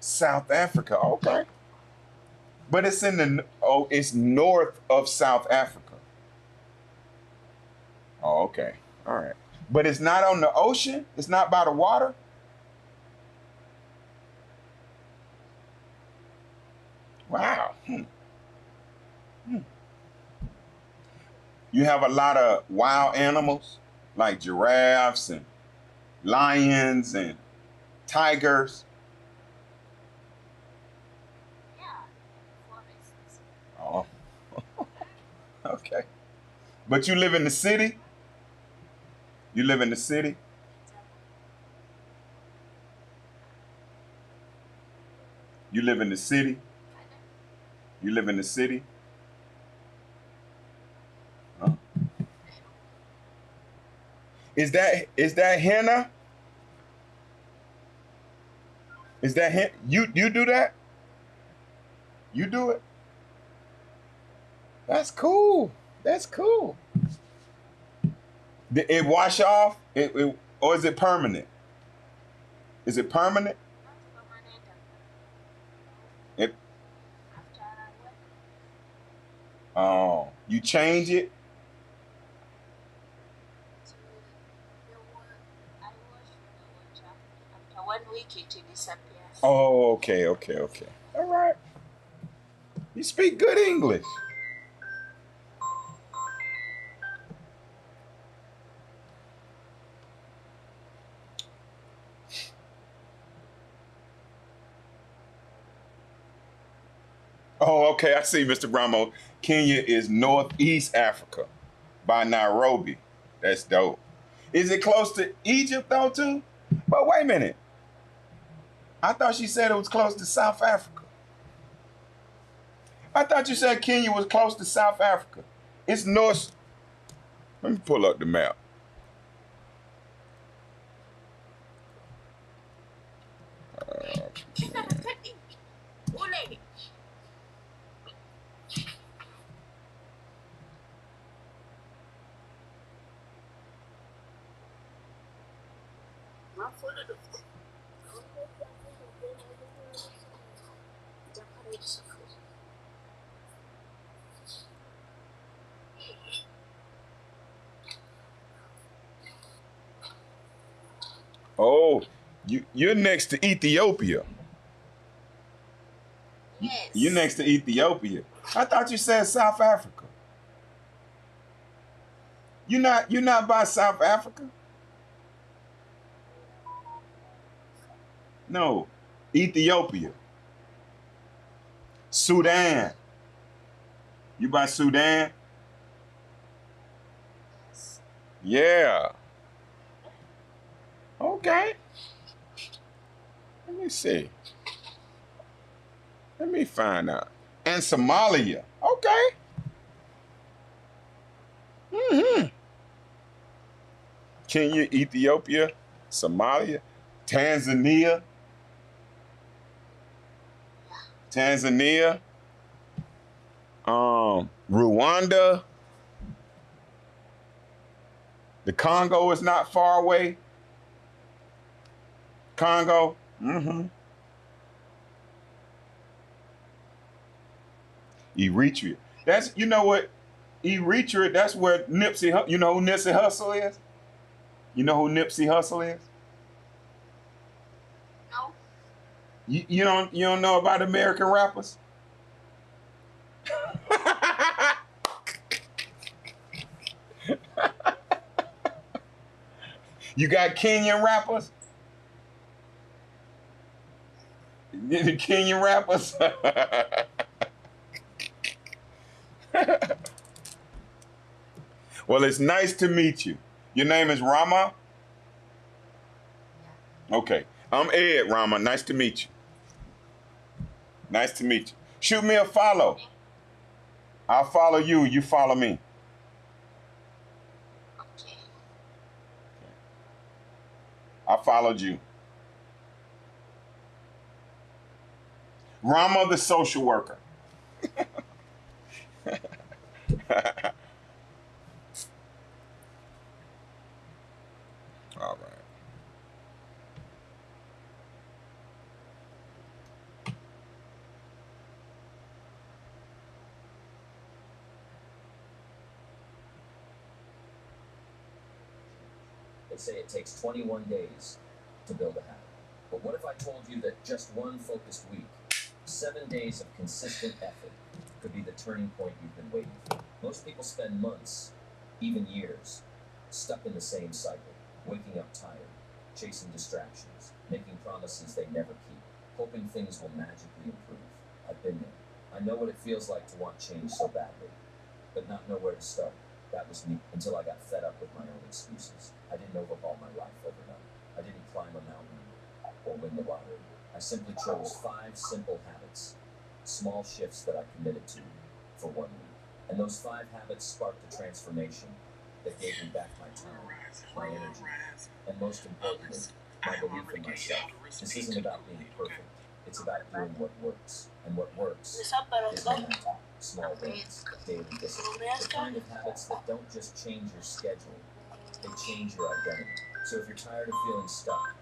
South Africa. Okay. But it's in the it's north of South Africa. Oh, okay. All right. But it's not on the ocean? It's not by the water? Wow. You have a lot of wild animals like giraffes and lions and tigers. Yeah, forests. Oh, okay. But you live in the city? You live in the city? You live in the city? You live in the city? Huh? Is that henna? Is that hen? You do that? You do it? That's cool. That's cool. Did it wash off? Or is it permanent? Is it permanent? Not permanent. It, After work, oh, you change it? to the water, I wash with the water. After 1 week, it disappears. Oh, okay. All right. You speak good English. Oh, okay. I see, Mr. Bramo. Kenya is Northeast Africa by Nairobi. That's dope. Is it close to Egypt though too? But wait a minute. I thought she said it was close to South Africa. I thought you said Kenya was close to South Africa. It's north. Let me pull up the map. Oh, you're next to Ethiopia. Yes. You're next to Ethiopia. I thought you said South Africa. You're not by South Africa? No. Ethiopia. Sudan. You by Sudan? Yes. Yeah. Okay. Let me see. Let me find out. And Somalia. Okay. Mm-hmm. Kenya, Ethiopia, Somalia, Tanzania. Tanzania. Rwanda. The Congo is not far away. Congo. Mm-hmm. Eritrea. That's, you know what? Eritrea, that's where Nipsey, you know who Nipsey Hussle is? You know who Nipsey Hussle is? No. You don't know about American rappers? You got Kenyan rappers? The Kenyan rappers? Well, it's nice to meet you. Your name is Rama? Yeah. Okay. I'm Ed, Rama. Nice to meet you. Nice to meet you. Shoot me a follow. I'll follow you. You follow me. Okay. I followed you. Rama the social worker. All right. They say it takes 21 days to build a habit. But what if I told you that just one focused week, 7 days of consistent effort, could be the turning point you've been waiting for? Most people spend months, even years, stuck in the same cycle, waking up tired, chasing distractions, making promises they never keep, hoping things will magically improve. I've been there. I know what it feels like to want change so badly, but not know where to start. That was me until I got fed up with my own excuses. I didn't overhaul my life overnight. I didn't climb a mountain or win the lottery. I simply chose 5 simple habits, small shifts that I committed to for 1 week. And those 5 habits sparked a transformation that gave me back my time, my energy, and most importantly, my belief in myself. This isn't about being perfect. It's about doing what works. And what works is momentum, small wins, daily discipline. The kind of habits that don't just change your schedule, they change your identity. So if you're tired of feeling stuck,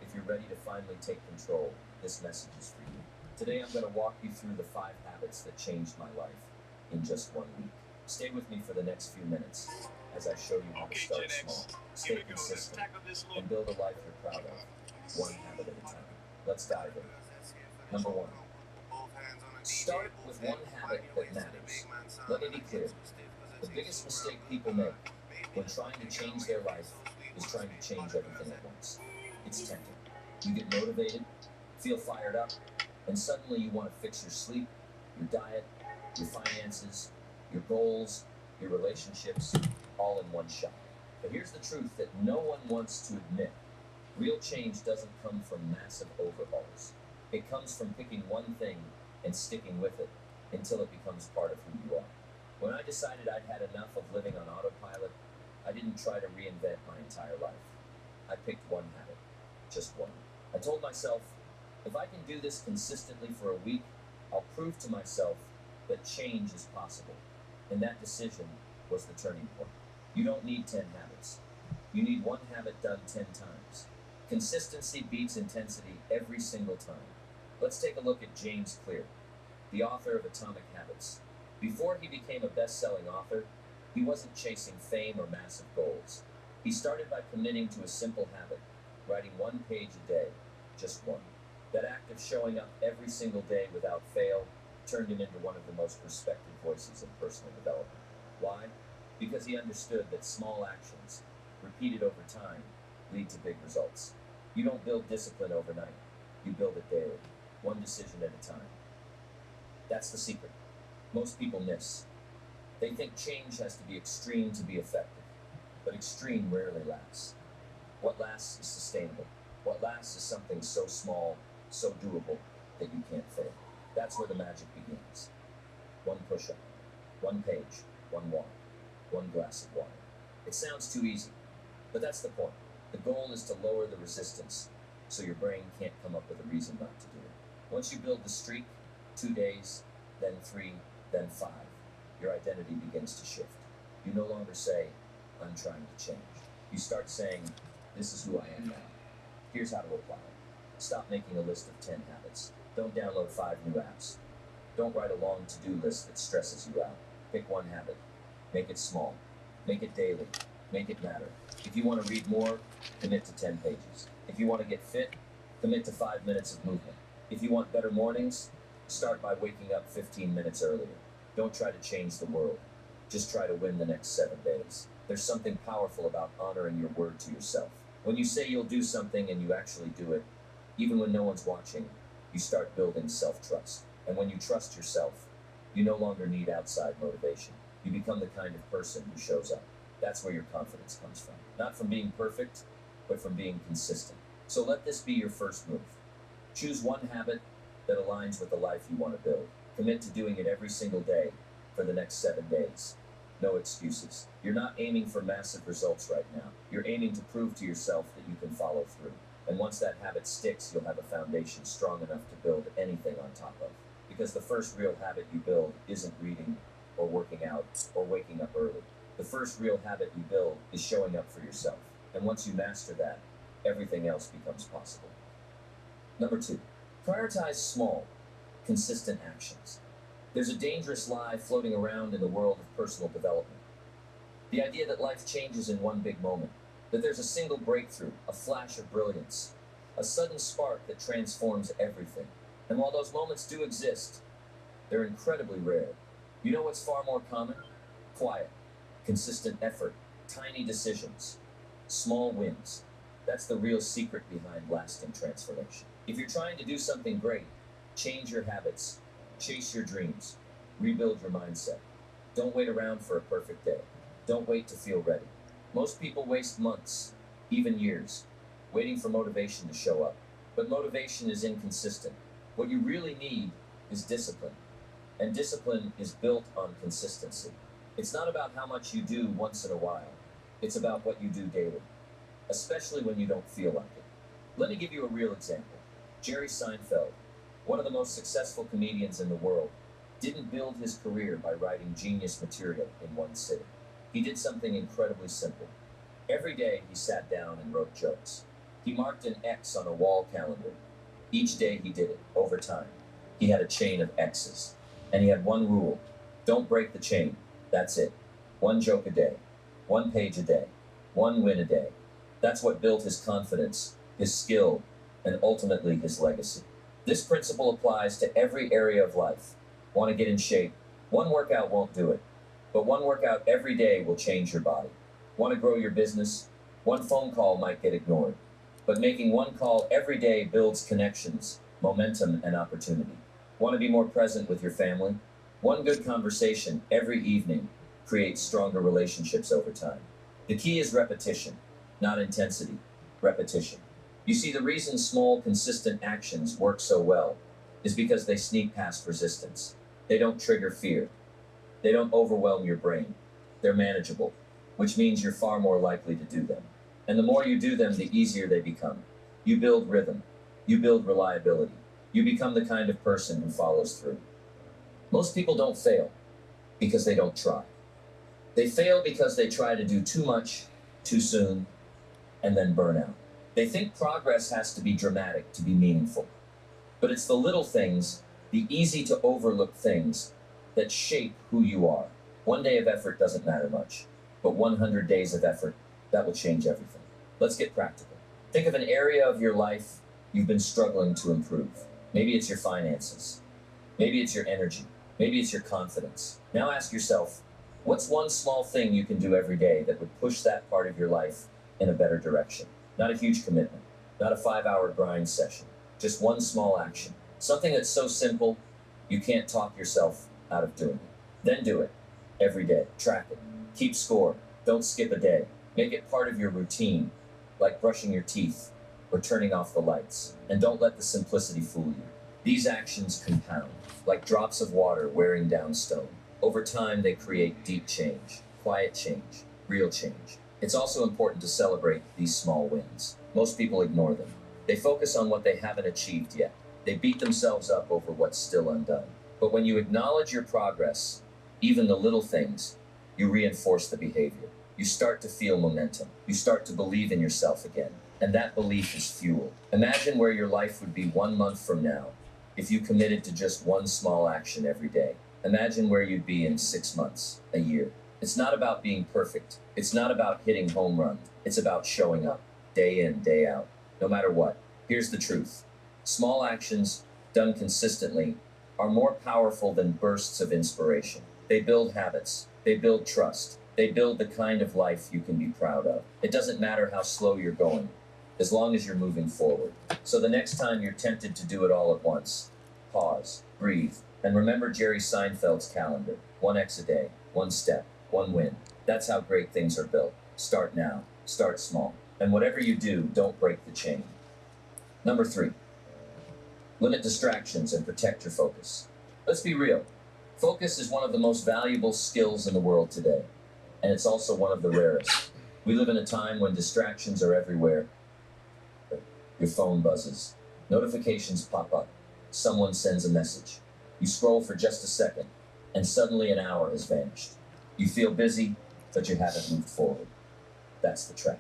if you're ready to finally take control, this message is for you. Today I'm going to walk you through the 5 habits that changed my life in just 1 week. Stay with me for the next few minutes as I show you how to start small, stay consistent, and build a life you're proud of, one habit at a time. Let's dive in. Number 1. Start with one habit that matters. Let me be clear. The biggest mistake people make when trying to change their life is trying to change everything at once. It's tempting. You get motivated, feel fired up, and suddenly you want to fix your sleep, Your diet, your finances, your goals, your relationships, all in one shot. But here's the truth that no one wants to admit. Real change doesn't come from massive overhauls. It comes from picking one thing and sticking with it until it becomes part of who you are. When I decided I'd had enough of living on autopilot, I didn't try to reinvent my entire life. I picked one habit, just one. I told myself, if I can do this consistently for a week, I'll prove to myself that change is possible. And that decision was the turning point. You don't need 10 habits. You need one habit done 10 times. Consistency beats intensity every single time. Let's take a look at James Clear, the author of Atomic Habits. Before he became a best-selling author, he wasn't chasing fame or massive goals. He started by committing to a simple habit, writing one page a day, just one. That act of showing up every single day without fail turned him into one of the most respected voices in personal development. Why? Because he understood that small actions, repeated over time, lead to big results. You don't build discipline overnight. You build it daily, one decision at a time. That's the secret. Most people miss. They think change has to be extreme to be effective, but extreme rarely lasts. What lasts is sustainable. What lasts is something so small, so doable, that you can't fail. That's where the magic begins. One push-up, one page, one walk, one glass of water. It sounds too easy, but that's the point. The goal is to lower the resistance so your brain can't come up with a reason not to do it. Once you build the streak, 2 days, then 3, then 5, your identity begins to shift. You no longer say, I'm trying to change. You start saying, this is who I am now. Here's how to apply it. Stop making a list of 10 habits. Don't download 5 new apps. Don't write a long to-do list that stresses you out. Pick one habit. Make it small. Make it daily. Make it matter. If you want to read more, commit to 10 pages. If you want to get fit, commit to 5 minutes of movement. If you want better mornings, start by waking up 15 minutes earlier. Don't try to change the world. Just try to win the next 7 days. There's something powerful about honoring your word to yourself. When you say you'll do something and you actually do it, even when no one's watching, you start building self-trust. And when you trust yourself, you no longer need outside motivation. You become the kind of person who shows up. That's where your confidence comes from. Not from being perfect, but from being consistent. So let this be your first move. Choose one habit that aligns with the life you want to build. Commit to doing it every single day for the next 7 days. No excuses. You're not aiming for massive results right now. You're aiming to prove to yourself that you can follow through. And once that habit sticks, you'll have a foundation strong enough to build anything on top of. Because the first real habit you build isn't reading or working out or waking up early. The first real habit you build is showing up for yourself. And once you master that, everything else becomes possible. Number 2, prioritize small, consistent actions. There's a dangerous lie floating around in the world of personal development. The idea that life changes in one big moment, that there's a single breakthrough, a flash of brilliance, a sudden spark that transforms everything. And while those moments do exist, they're incredibly rare. You know what's far more common? Quiet, consistent effort, tiny decisions, small wins. That's the real secret behind lasting transformation. If you're trying to do something great, change your habits, chase your dreams, rebuild your mindset. Don't wait around for a perfect day. Don't wait to feel ready. Most people waste months, even years, waiting for motivation to show up. But motivation is inconsistent. What you really need is discipline. And discipline is built on consistency. It's not about how much you do once in a while. It's about what you do daily, especially when you don't feel like it. Let me give you a real example. Jerry Seinfeld, one of the most successful comedians in the world, didn't build his career by writing genius material in one sitting. He did something incredibly simple. Every day he sat down and wrote jokes. He marked an X on a wall calendar. Each day he did it, over time. He had a chain of X's. And he had one rule. Don't break the chain. That's it. One joke a day. One page a day. One win a day. That's what built his confidence, his skill, and ultimately his legacy. This principle applies to every area of life. Want to get in shape? One workout won't do it. But one workout every day will change your body. Want to grow your business? One phone call might get ignored. But making one call every day builds connections, momentum, and opportunity. Want to be more present with your family? One good conversation every evening creates stronger relationships over time. The key is repetition, not intensity. Repetition. You see, the reason small, consistent actions work so well is because they sneak past resistance. They don't trigger fear. They don't overwhelm your brain. They're manageable, which means you're far more likely to do them. And the more you do them, the easier they become. You build rhythm. You build reliability. You become the kind of person who follows through. Most people don't fail because they don't try. They fail because they try to do too much, too soon, and then burn out. They think progress has to be dramatic to be meaningful. But it's the little things, the easy to overlook things, that shape who you are. One day of effort doesn't matter much, but 100 days of effort, that will change everything. Let's get practical. Think of an area of your life you've been struggling to improve. Maybe it's your finances. Maybe it's your energy. Maybe it's your confidence. Now ask yourself, what's one small thing you can do every day that would push that part of your life in a better direction? Not a huge commitment, not a 5-hour grind session, just one small action. Something that's so simple, you can't talk yourself out of doing it. Then do it every day. Track it. Keep score. Don't skip a day. Make it part of your routine, like brushing your teeth or turning off the lights. And don't let the simplicity fool you. These actions compound, like drops of water wearing down stone. Over time, they create deep change, quiet change, real change. It's also important to celebrate these small wins. Most people ignore them. They focus on what they haven't achieved yet. They beat themselves up over what's still undone. But when you acknowledge your progress, even the little things, you reinforce the behavior. You start to feel momentum. You start to believe in yourself again. And that belief is fuel. Imagine where your life would be 1 month from now if you committed to just one small action every day. Imagine where you'd be in 6 months, a year. It's not about being perfect. It's not about hitting home runs. It's about showing up, day in, day out, no matter what. Here's the truth. Small actions, done consistently, are more powerful than bursts of inspiration. They build habits. They build trust. They build the kind of life you can be proud of. It doesn't matter how slow you're going, as long as you're moving forward. So the next time you're tempted to do it all at once, pause, breathe, and remember Jerry Seinfeld's calendar. 1x a day, 1 step, 1 win. That's how great things are built. Start now. Start small. And whatever you do, don't break the chain. Number 3. Limit distractions and protect your focus. Let's be real. Focus is one of the most valuable skills in the world today, and it's also one of the rarest. We live in a time when distractions are everywhere. Your phone buzzes. Notifications pop up. Someone sends a message. You scroll for just a second, and suddenly an hour has vanished. You feel busy, but you haven't moved forward. That's the trap.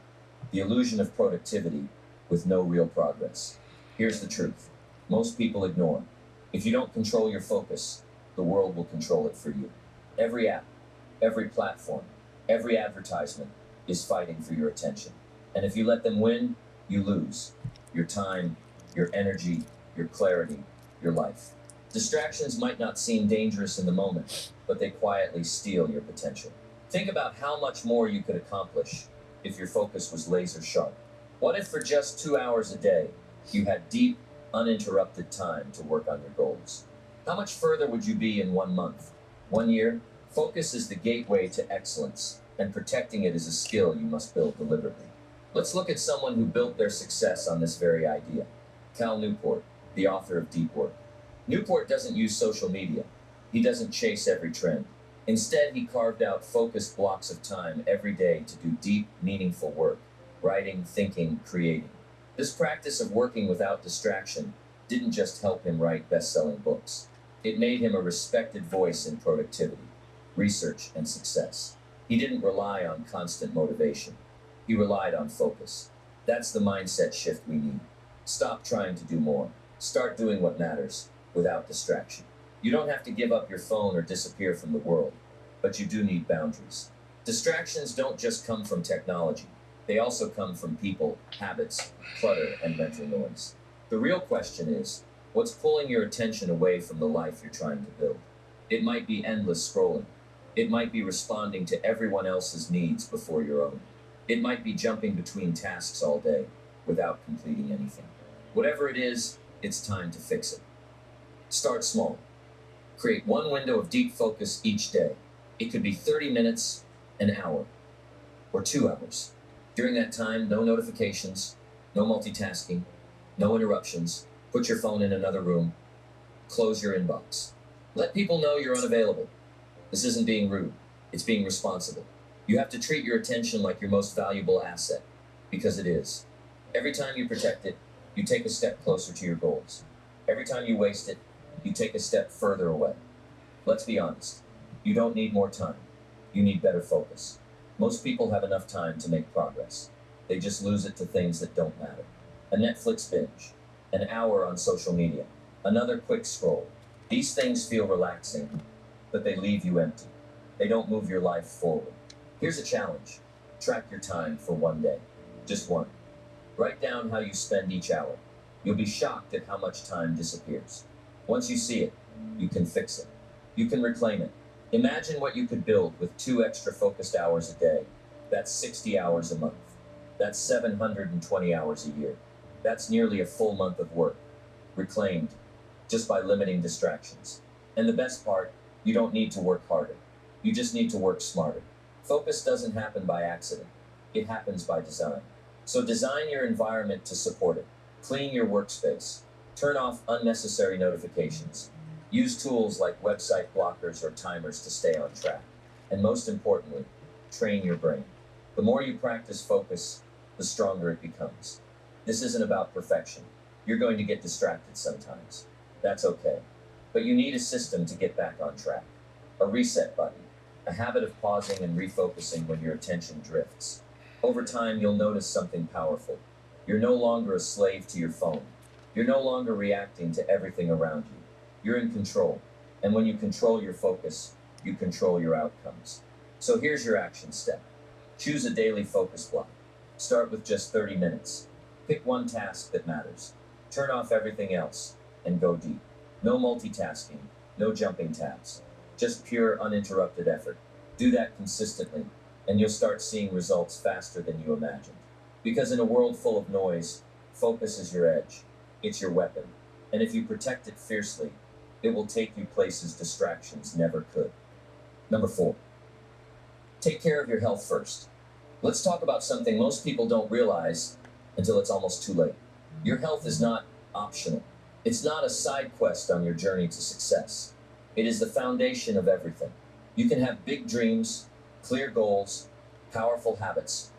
The illusion of productivity with no real progress. Here's the truth. Most people ignore. If you don't control your focus, the world will control it for you. Every app, every platform, every advertisement is fighting for your attention. And if you let them win, you lose. Your time, your energy, your clarity, your life. Distractions might not seem dangerous in the moment, but they quietly steal your potential. Think about how much more you could accomplish if your focus was laser sharp. What if for just 2 hours a day, you had deep, uninterrupted time to work on your goals? How much further would you be in 1 month? 1 year? Focus is the gateway to excellence, and protecting it is a skill you must build deliberately. Let's look at someone who built their success on this very idea. Cal Newport, the author of Deep Work. Newport doesn't use social media. He doesn't chase every trend. Instead, he carved out focused blocks of time every day to do deep, meaningful work, writing, thinking, creating. This practice of working without distraction didn't just help him write best-selling books. It made him a respected voice in productivity, research, and success. He didn't rely on constant motivation. He relied on focus. That's the mindset shift we need. Stop trying to do more. Start doing what matters, without distraction. You don't have to give up your phone or disappear from the world, but you do need boundaries. Distractions don't just come from technology. They also come from people, habits, clutter, and mental noise. The real question is, what's pulling your attention away from the life you're trying to build? It might be endless scrolling. It might be responding to everyone else's needs before your own. It might be jumping between tasks all day without completing anything. Whatever it is, it's time to fix it. Start small. Create one window of deep focus each day. It could be 30 minutes, an hour, or 2 hours. During that time, no notifications, no multitasking, no interruptions. Put your phone in another room. Close your inbox. Let people know you're unavailable. This isn't being rude. It's being responsible. You have to treat your attention like your most valuable asset, because it is. Every time you protect it, you take a step closer to your goals. Every time you waste it, you take a step further away. Let's be honest. You don't need more time. You need better focus. Most people have enough time to make progress. They just lose it to things that don't matter. A Netflix binge, an hour on social media, another quick scroll. These things feel relaxing, but they leave you empty. They don't move your life forward. Here's a challenge. Track your time for one day. Just one. Write down how you spend each hour. You'll be shocked at how much time disappears. Once you see it, you can fix it. You can reclaim it. Imagine what you could build with 2 extra focused hours a day. That's 60 hours a month. That's 720 hours a year. That's nearly a full month of work. Reclaimed, just by limiting distractions. And the best part, you don't need to work harder. You just need to work smarter. Focus doesn't happen by accident. It happens by design. So design your environment to support it. Clean your workspace. Turn off unnecessary notifications. Use tools like website blockers or timers to stay on track. And most importantly, train your brain. The more you practice focus, the stronger it becomes. This isn't about perfection. You're going to get distracted sometimes. That's okay. But you need a system to get back on track. A reset button. A habit of pausing and refocusing when your attention drifts. Over time, you'll notice something powerful. You're no longer a slave to your phone. You're no longer reacting to everything around you. You're in control. And when you control your focus, you control your outcomes. So here's your action step. Choose a daily focus block. Start with just 30 minutes. Pick one task that matters. Turn off everything else and go deep. No multitasking, no jumping tabs. Just pure, uninterrupted effort. Do that consistently, and you'll start seeing results faster than you imagined. Because in a world full of noise, focus is your edge. It's your weapon. And if you protect it fiercely, it will take you places distractions never could. Number 4. Take care of your health first. Let's talk about something most people don't realize until it's almost too late. Your health is not optional. It's not a side quest on your journey to success. It is the foundation of everything. You can have big dreams, clear goals, powerful habits,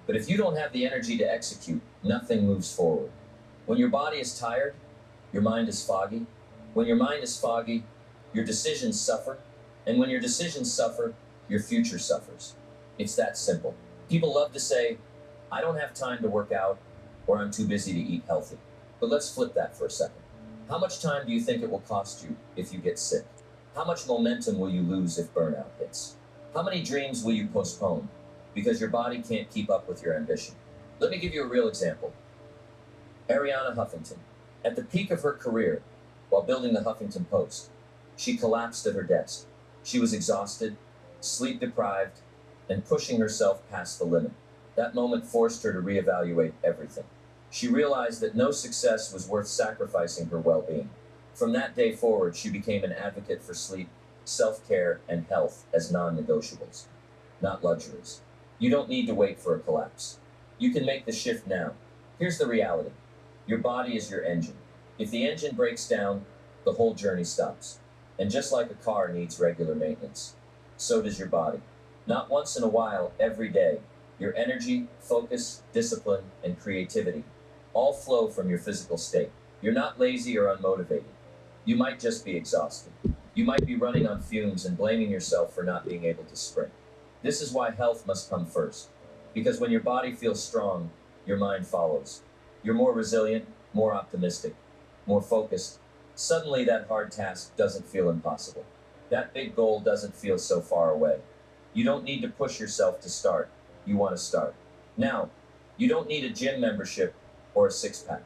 but if you don't have the energy to execute, nothing moves forward. When your body is tired, your mind is foggy. When your mind is foggy, your decisions suffer. And when your decisions suffer, your future suffers. It's that simple. People love to say, I don't have time to work out, or I'm too busy to eat healthy. But let's flip that for a second. How much time do you think it will cost you if you get sick? How much momentum will you lose if burnout hits? How many dreams will you postpone because your body can't keep up with your ambition? Let me give you a real example. Ariana Huffington. At the peak of her career, while building the Huffington Post, she collapsed at her desk. She was exhausted, sleep deprived, and pushing herself past the limit. That moment forced her to reevaluate everything. She realized that no success was worth sacrificing her well-being. From that day forward, she became an advocate for sleep, self-care, and health as non-negotiables, not luxuries. You don't need to wait for a collapse. You can make the shift now. Here's the reality. Your body is your engine. If the engine breaks down, the whole journey stops. And just like a car needs regular maintenance, so does your body. Not once in a while, every day. Your energy, focus, discipline, and creativity all flow from your physical state. You're not lazy or unmotivated. You might just be exhausted. You might be running on fumes and blaming yourself for not being able to sprint. This is why health must come first. Because when your body feels strong, your mind follows. You're more resilient, more optimistic, more focused. Suddenly that hard task doesn't feel impossible. That big goal doesn't feel so far away. You don't need to push yourself to start. You want to start. Now, you don't need a gym membership or a six-pack.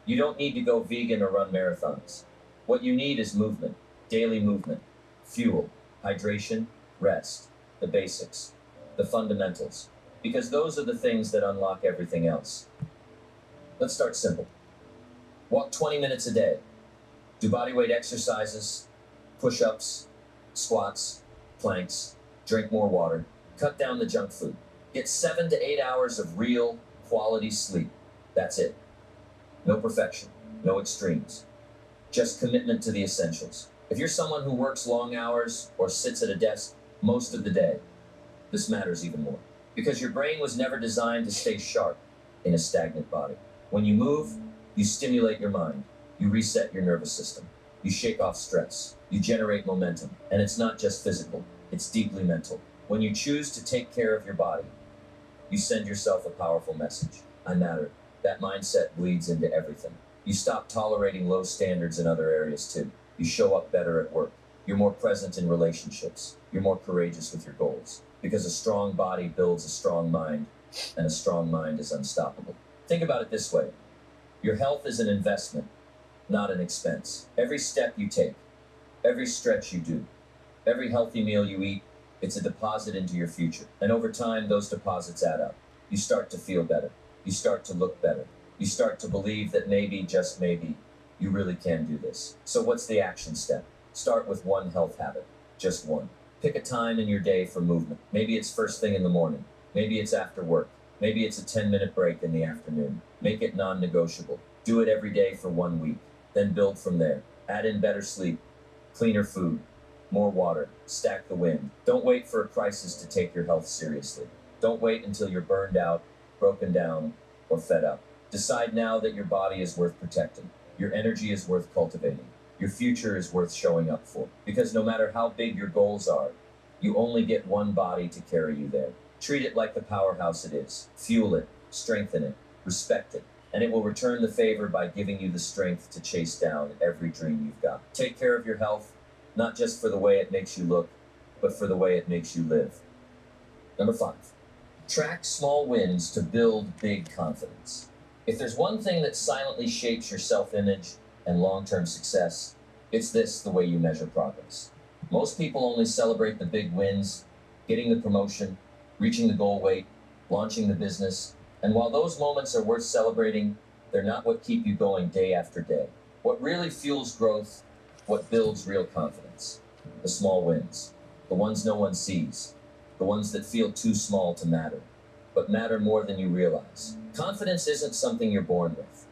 You don't need to go vegan or run marathons. What you need is movement, daily movement, fuel, hydration, rest, the basics, the fundamentals, because those are the things that unlock everything else. Let's start simple. Walk 20 minutes a day. Do bodyweight exercises, push-ups, squats, planks, drink more water, cut down the junk food. Get 7 to 8 hours of real quality sleep. That's it. No perfection, no extremes. Just commitment to the essentials. If you're someone who works long hours or sits at a desk most of the day, this matters even more. Because your brain was never designed to stay sharp in a stagnant body. When you move, you stimulate your mind. You reset your nervous system. You shake off stress. You generate momentum. And it's not just physical, it's deeply mental. When you choose to take care of your body, you send yourself a powerful message. I matter. That mindset bleeds into everything. You stop tolerating low standards in other areas too. You show up better at work. You're more present in relationships. You're more courageous with your goals. Because a strong body builds a strong mind, and a strong mind is unstoppable. Think about it this way. Your health is an investment, not an expense. Every step you take, every stretch you do, every healthy meal you eat, it's a deposit into your future. And over time, those deposits add up. You start to feel better. You start to look better. You start to believe that maybe, just maybe, you really can do this. So what's the action step? Start with one health habit. Just one. Pick a time in your day for movement. Maybe it's first thing in the morning. Maybe it's after work. Maybe it's a 10-minute break in the afternoon. Make it non-negotiable. Do it every day for 1 week. Then build from there. Add in better sleep, cleaner food, more water, stack the wind. Don't wait for a crisis to take your health seriously. Don't wait until you're burned out, broken down, or fed up. Decide now that your body is worth protecting. Your energy is worth cultivating. Your future is worth showing up for. Because no matter how big your goals are, you only get one body to carry you there. Treat it like the powerhouse it is. Fuel it, strengthen it, respect it, and it will return the favor by giving you the strength to chase down every dream you've got. Take care of your health, not just for the way it makes you look, but for the way it makes you live. Number 5, track small wins to build big confidence. If there's one thing that silently shapes your self-image and long-term success, it's the way you measure progress. Most people only celebrate the big wins, getting the promotion, reaching the goal weight, launching the business, and while those moments are worth celebrating, they're not what keep you going day after day. What really fuels growth, what builds real confidence, the small wins, the ones no one sees, the ones that feel too small to matter, but matter more than you realize. Confidence isn't something you're born with.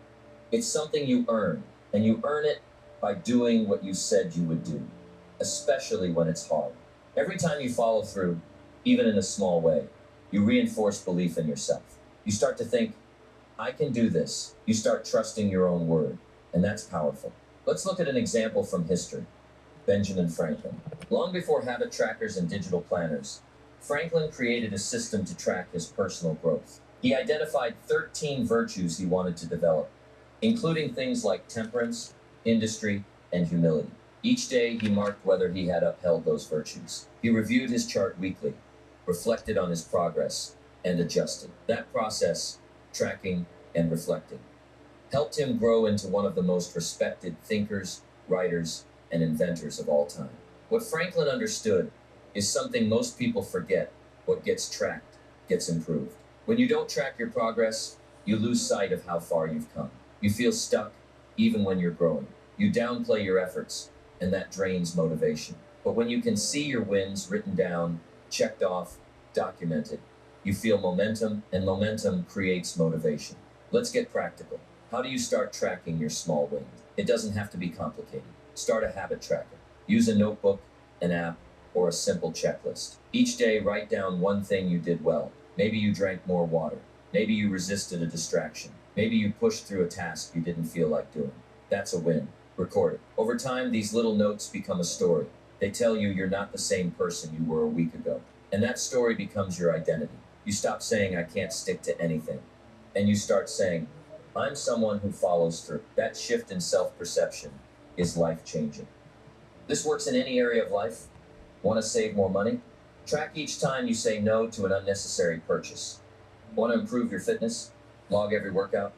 It's something you earn, and you earn it by doing what you said you would do, especially when it's hard. Every time you follow through, even in a small way, you reinforce belief in yourself. You start to think, I can do this. You start trusting your own word, and that's powerful. Let's look at an example from history. Benjamin Franklin. Long before habit trackers and digital planners, Franklin created a system to track his personal growth. He identified 13 virtues he wanted to develop, including things like temperance, industry, and humility. Each day, he marked whether he had upheld those virtues. He reviewed his chart weekly, reflected on his progress, and adjusted. That process, tracking and reflecting, helped him grow into one of the most respected thinkers, writers, and inventors of all time. What Franklin understood is something most people forget. What gets tracked gets improved. When you don't track your progress, you lose sight of how far you've come. You feel stuck even when you're growing. You downplay your efforts, and that drains motivation. But when you can see your wins written down, checked off, documented, you feel momentum, and momentum creates motivation. Let's get practical. How do you start tracking your small wins? It doesn't have to be complicated. Start a habit tracker. Use a notebook, an app, or a simple checklist. Each day, write down one thing you did well. Maybe you drank more water. Maybe you resisted a distraction. Maybe you pushed through a task you didn't feel like doing. That's a win. Record it. Over time, these little notes become a story. They tell you you're not the same person you were a week ago. And that story becomes your identity. You stop saying, I can't stick to anything. And you start saying, I'm someone who follows through. That shift in self-perception is life-changing. This works in any area of life. Want to save more money? Track each time you say no to an unnecessary purchase. Want to improve your fitness? Log every workout,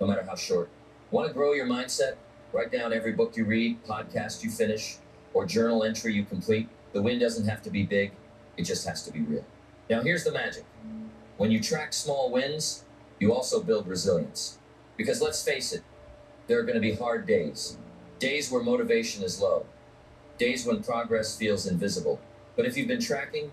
no matter how short. Want to grow your mindset? Write down every book you read, podcast you finish, or journal entry you complete. The win doesn't have to be big, it just has to be real. Now here's the magic. When you track small wins, you also build resilience. Because let's face it, there are going to be hard days, Days where motivation is low, days when progress feels invisible. But if you've been tracking,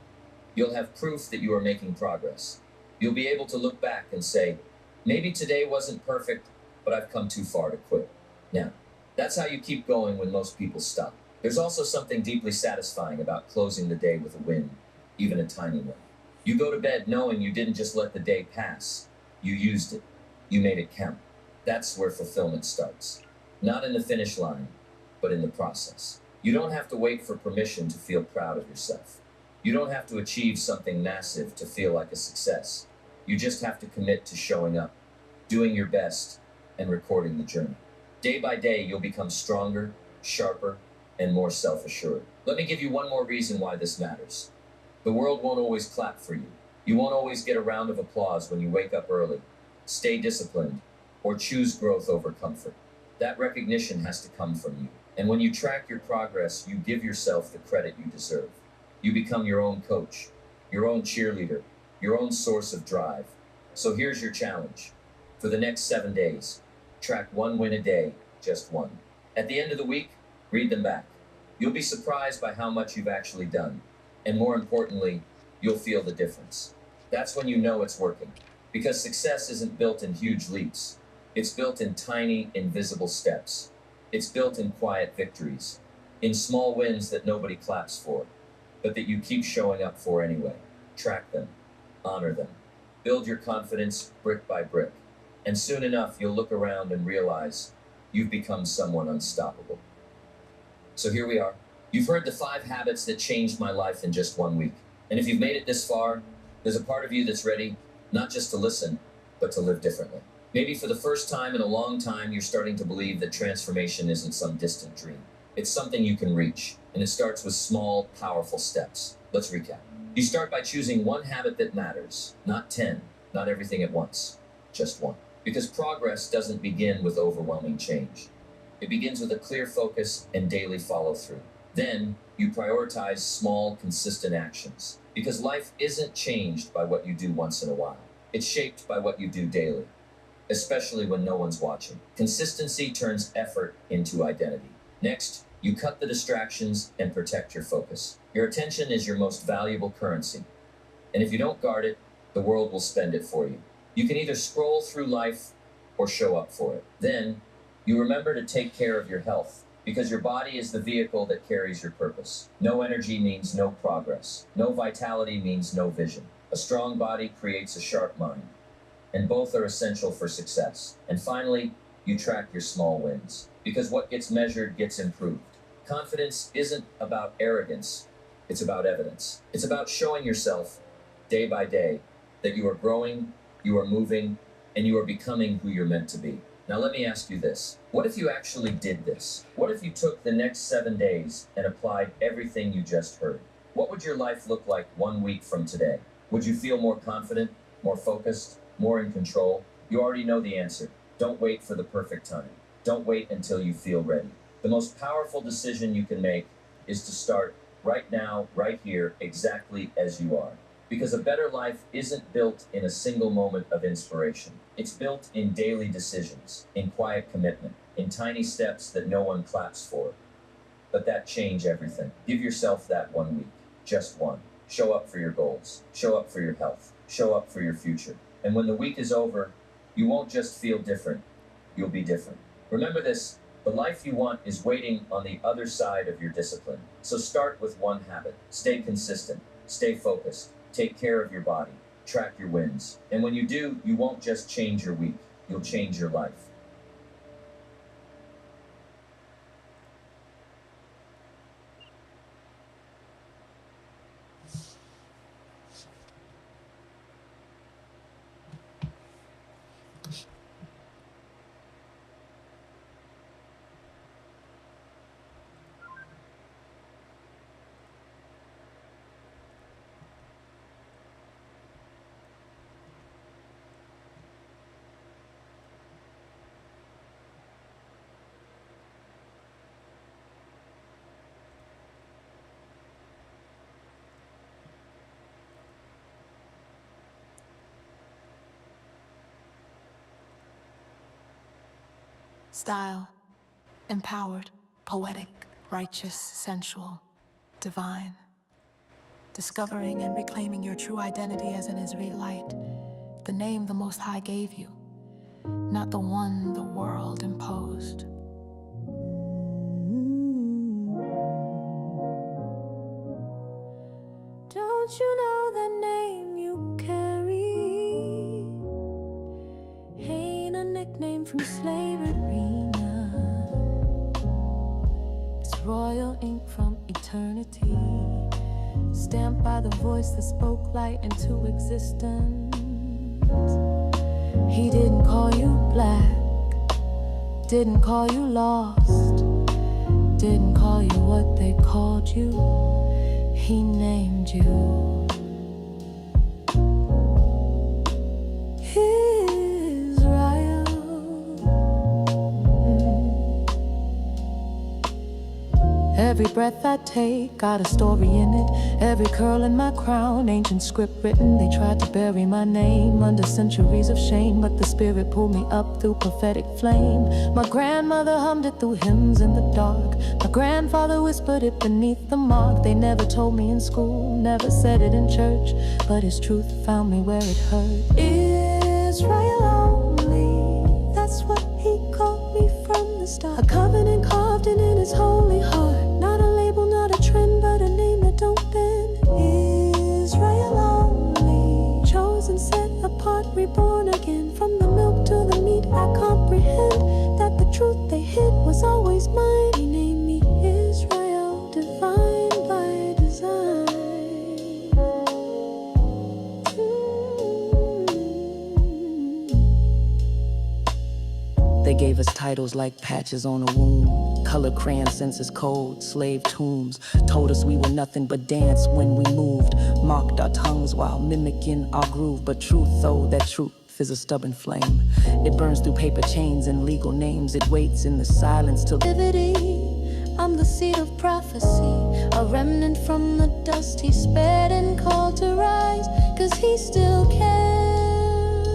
you'll have proof that you are making progress. You'll be able to look back and say, maybe today wasn't perfect, but I've come too far to quit. Now, that's how you keep going when most people stop. There's also something deeply satisfying about closing the day with a win, even a tiny one. You go to bed knowing you didn't just let the day pass, you used it, you made it count. That's where fulfillment starts. Not in the finish line, but in the process. You don't have to wait for permission to feel proud of yourself. You don't have to achieve something massive to feel like a success. You just have to commit to showing up, doing your best, and recording the journey. Day by day, you'll become stronger, sharper, and more self assured. Let me give you one more reason why this matters. The world won't always clap for you. You won't always get a round of applause when you wake up early, stay disciplined, or choose growth over comfort. That recognition has to come from you. And when you track your progress, you give yourself the credit you deserve. You become your own coach, your own cheerleader, your own source of drive. So here's your challenge. For the next 7 days, track one win a day, just one. At the end of the week, read them back. You'll be surprised by how much you've actually done. And more importantly, you'll feel the difference. That's when you know it's working. Because success isn't built in huge leaps. It's built in tiny, invisible steps. It's built in quiet victories, in small wins that nobody claps for, but that you keep showing up for anyway. Track them, honor them, build your confidence brick by brick. And soon enough, you'll look around and realize you've become someone unstoppable. So here we are. You've heard the 5 habits that changed my life in just 1 week. And if you've made it this far, there's a part of you that's ready, not just to listen, but to live differently. Maybe for the first time in a long time, you're starting to believe that transformation isn't some distant dream. It's something you can reach, and it starts with small, powerful steps. Let's recap. You start by choosing one habit that matters, not 10, not everything at once, just one. Because progress doesn't begin with overwhelming change. It begins with a clear focus and daily follow through. Then, you prioritize small, consistent actions. Because life isn't changed by what you do once in a while. It's shaped by what you do daily, especially when no one's watching. Consistency turns effort into identity. Next, you cut the distractions and protect your focus. Your attention is your most valuable currency. And if you don't guard it, the world will spend it for you. You can either scroll through life or show up for it. Then, you remember to take care of your health, because your body is the vehicle that carries your purpose. No energy means no progress. No vitality means no vision. A strong body creates a sharp mind, and both are essential for success. And finally, you track your small wins, because what gets measured gets improved. Confidence isn't about arrogance, it's about evidence. It's about showing yourself, day by day, that you are growing, you are moving, and you are becoming who you're meant to be. Now let me ask you this. What if you actually did this? What if you took the next 7 days and applied everything you just heard? What would your life look like 1 week from today? Would you feel more confident, more focused, more in control? You already know the answer. Don't wait for the perfect time. Don't wait until you feel ready. The most powerful decision you can make is to start right now, right here, exactly as you are. Because a better life isn't built in a single moment of inspiration. It's built in daily decisions, in quiet commitment, in tiny steps that no one claps for, but that change everything. Give yourself that 1 week, just one. Show up for your goals. Show up for your health. Show up for your future. And when the week is over, you won't just feel different, you'll be different. Remember this, the life you want is waiting on the other side of your discipline. So start with one habit. Stay consistent. Stay focused. Take care of your body. Track your wins. And when you do, you won't just change your week, you'll change your life. Style. Empowered. poetic, righteous, sensual, divine. Discovering and reclaiming your true identity as an Israelite, the name the Most High gave you, not the one the world imposed. Don't you know the name you carry ain't a nickname from slavery, nah. It's royal ink from eternity, stamped by the voice that spoke light into existence. He didn't call you black, didn't call you lost, didn't call you what they called you. He named you Israel. Every breath I take got a story in it. Every curl in my crown, ancient script written. They tried to bury my name under centuries of shame, but the spirit pulled me up through prophetic flame. My grandmother hummed it through hymns in the dark. My grandfather whispered it beneath the mark. They never told me in school, never said it in church, but his truth found me where it hurt. Israel only, that's what he called me from the start. A covenant carved in his holy heart. Not a label, not a trend, but a name that don't bend. Israel only, chosen, set apart, reborn again. From the milk to the meat, I comprehend that the truth they hid was always mine. He named me Israel, divine by design. They gave us titles like patches on a wound, color crayon census code, slave tombs. Told us we were nothing but dance when we moved. Mocked our tongues while mimicking our groove. But truth, though, that truth is a stubborn flame. It burns through paper chains and legal names. It waits in the silence till I'm the seed of prophecy, a remnant from the dust he spared and called to rise, 'cause he still cares.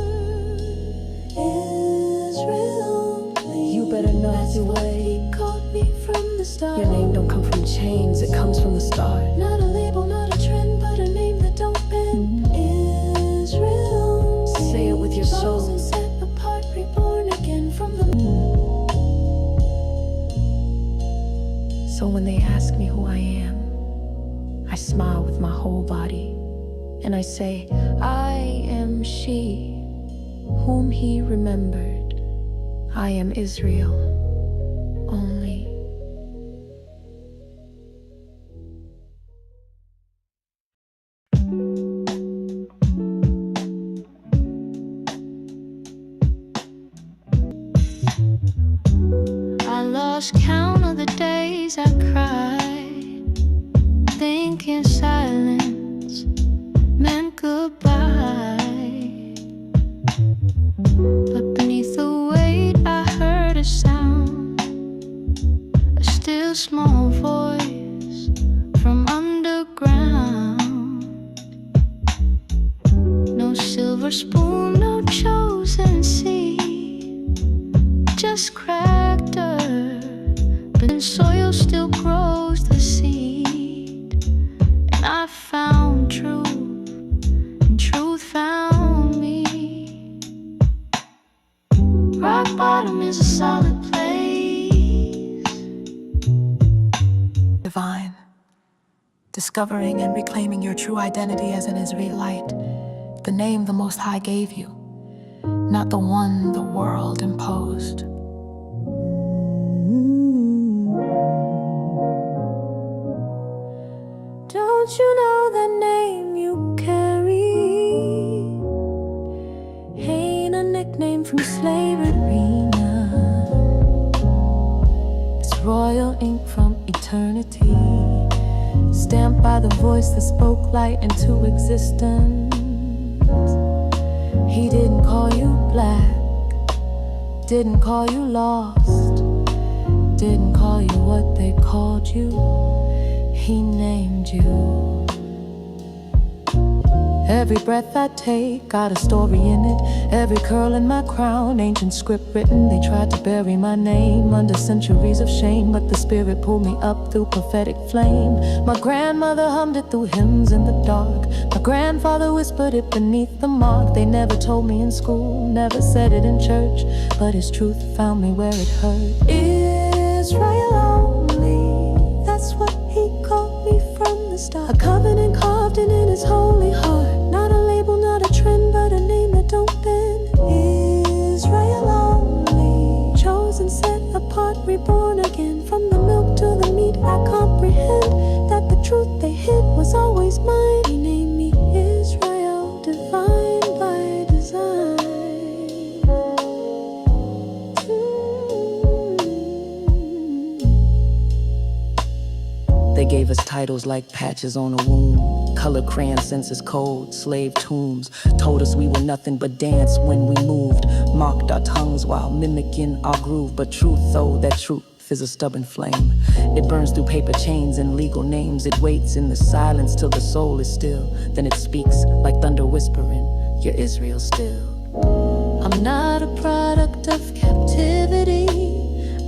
Israel, you better know the way he called me from the start. Your name don't come from chains, it comes from the start. Not a label, not a trend, but a name that don't bend. Israel, say it with your soul. Set apart, reborn again from the. So when they ask me who I am, I smile with my whole body, and I say, I am she whom he remembered. I am Israel only. I lost count of the days I cried, thinking silence meant goodbye. But beneath the weight I heard a sound, a still small voice from underground. No silver spoon, no chosen seed, just cracked earth, but in soil still grows the seed. And I found truth, and truth found me. Rock bottom is a solid place. Divine. Discovering and reclaiming your true identity as an Israelite, the name the Most High gave you, not the one the world imposed. Don't you know the name you carry ain't a nickname from slavery, nah. It's royal ink from eternity, stamped by the voice that spoke light into existence. He didn't call you black, didn't call you lost, didn't call you what they called you. He named you Every breath I take got a story in it. Every curl in my crown, ancient script written. They tried to bury my name under centuries of shame, but the spirit pulled me up through prophetic flame. My grandmother hummed it through hymns in the dark. My grandfather whispered it beneath the mark. They never told me in school, never said it in church, but his truth found me where it hurt. Israel only, that's what he called me from the start. A covenant carved in his holy heart. Not a label, not a trend, but a name that don't bend. Israel only, chosen, set apart, reborn again. From the milk to the meat, I comprehend that the truth they hid was always mine. He named me Israel, divine by design. They gave us titles like patches on a wound, color crayon census code, slave tombs. Told us we were nothing but dance when we moved. Mocked our tongues while mimicking our groove. But truth, though, that truth is a stubborn flame. It burns through paper chains and legal names. It waits in the silence till the soul is still. Then it speaks like thunder whispering, you're Israel still. I'm not a product of captivity,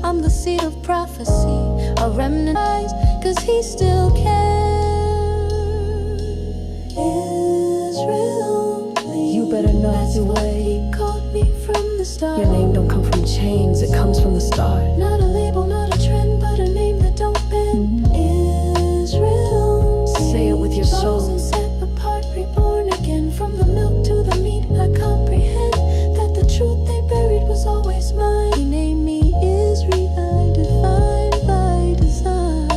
I'm the seed of prophecy, a remnant eyes, cause he still cares. Israel only, you better know that's the way he called me from the start. Your name don't come from chains, it comes from the start. Not a label, not a trend, but a name that don't bend. Israel only, say it with your soul. Set apart, reborn again. From the milk to the meat, I comprehend that the truth they buried was always mine. He named me Israel, defined by design.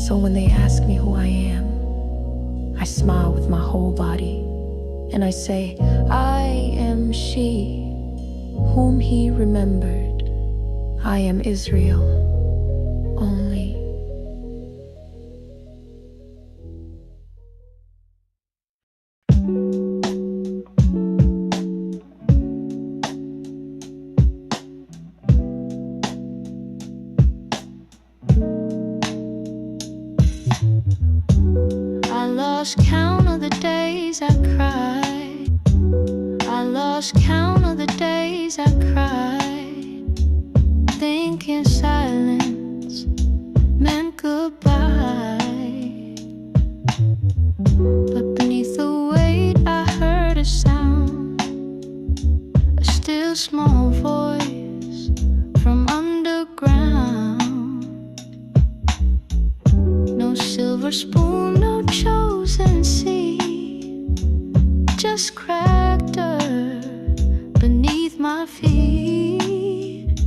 So when they ask me who I am, I smile with my whole body, and I say, I am she whom he remembered. I am Israel only. I lost count of the days I cried. I lost count of the days I cried, thinking silence meant goodbye. But beneath the weight I heard a sound, a still small voice from underground. No silver spoon, no chosen seed, just cracked earth beneath my feet.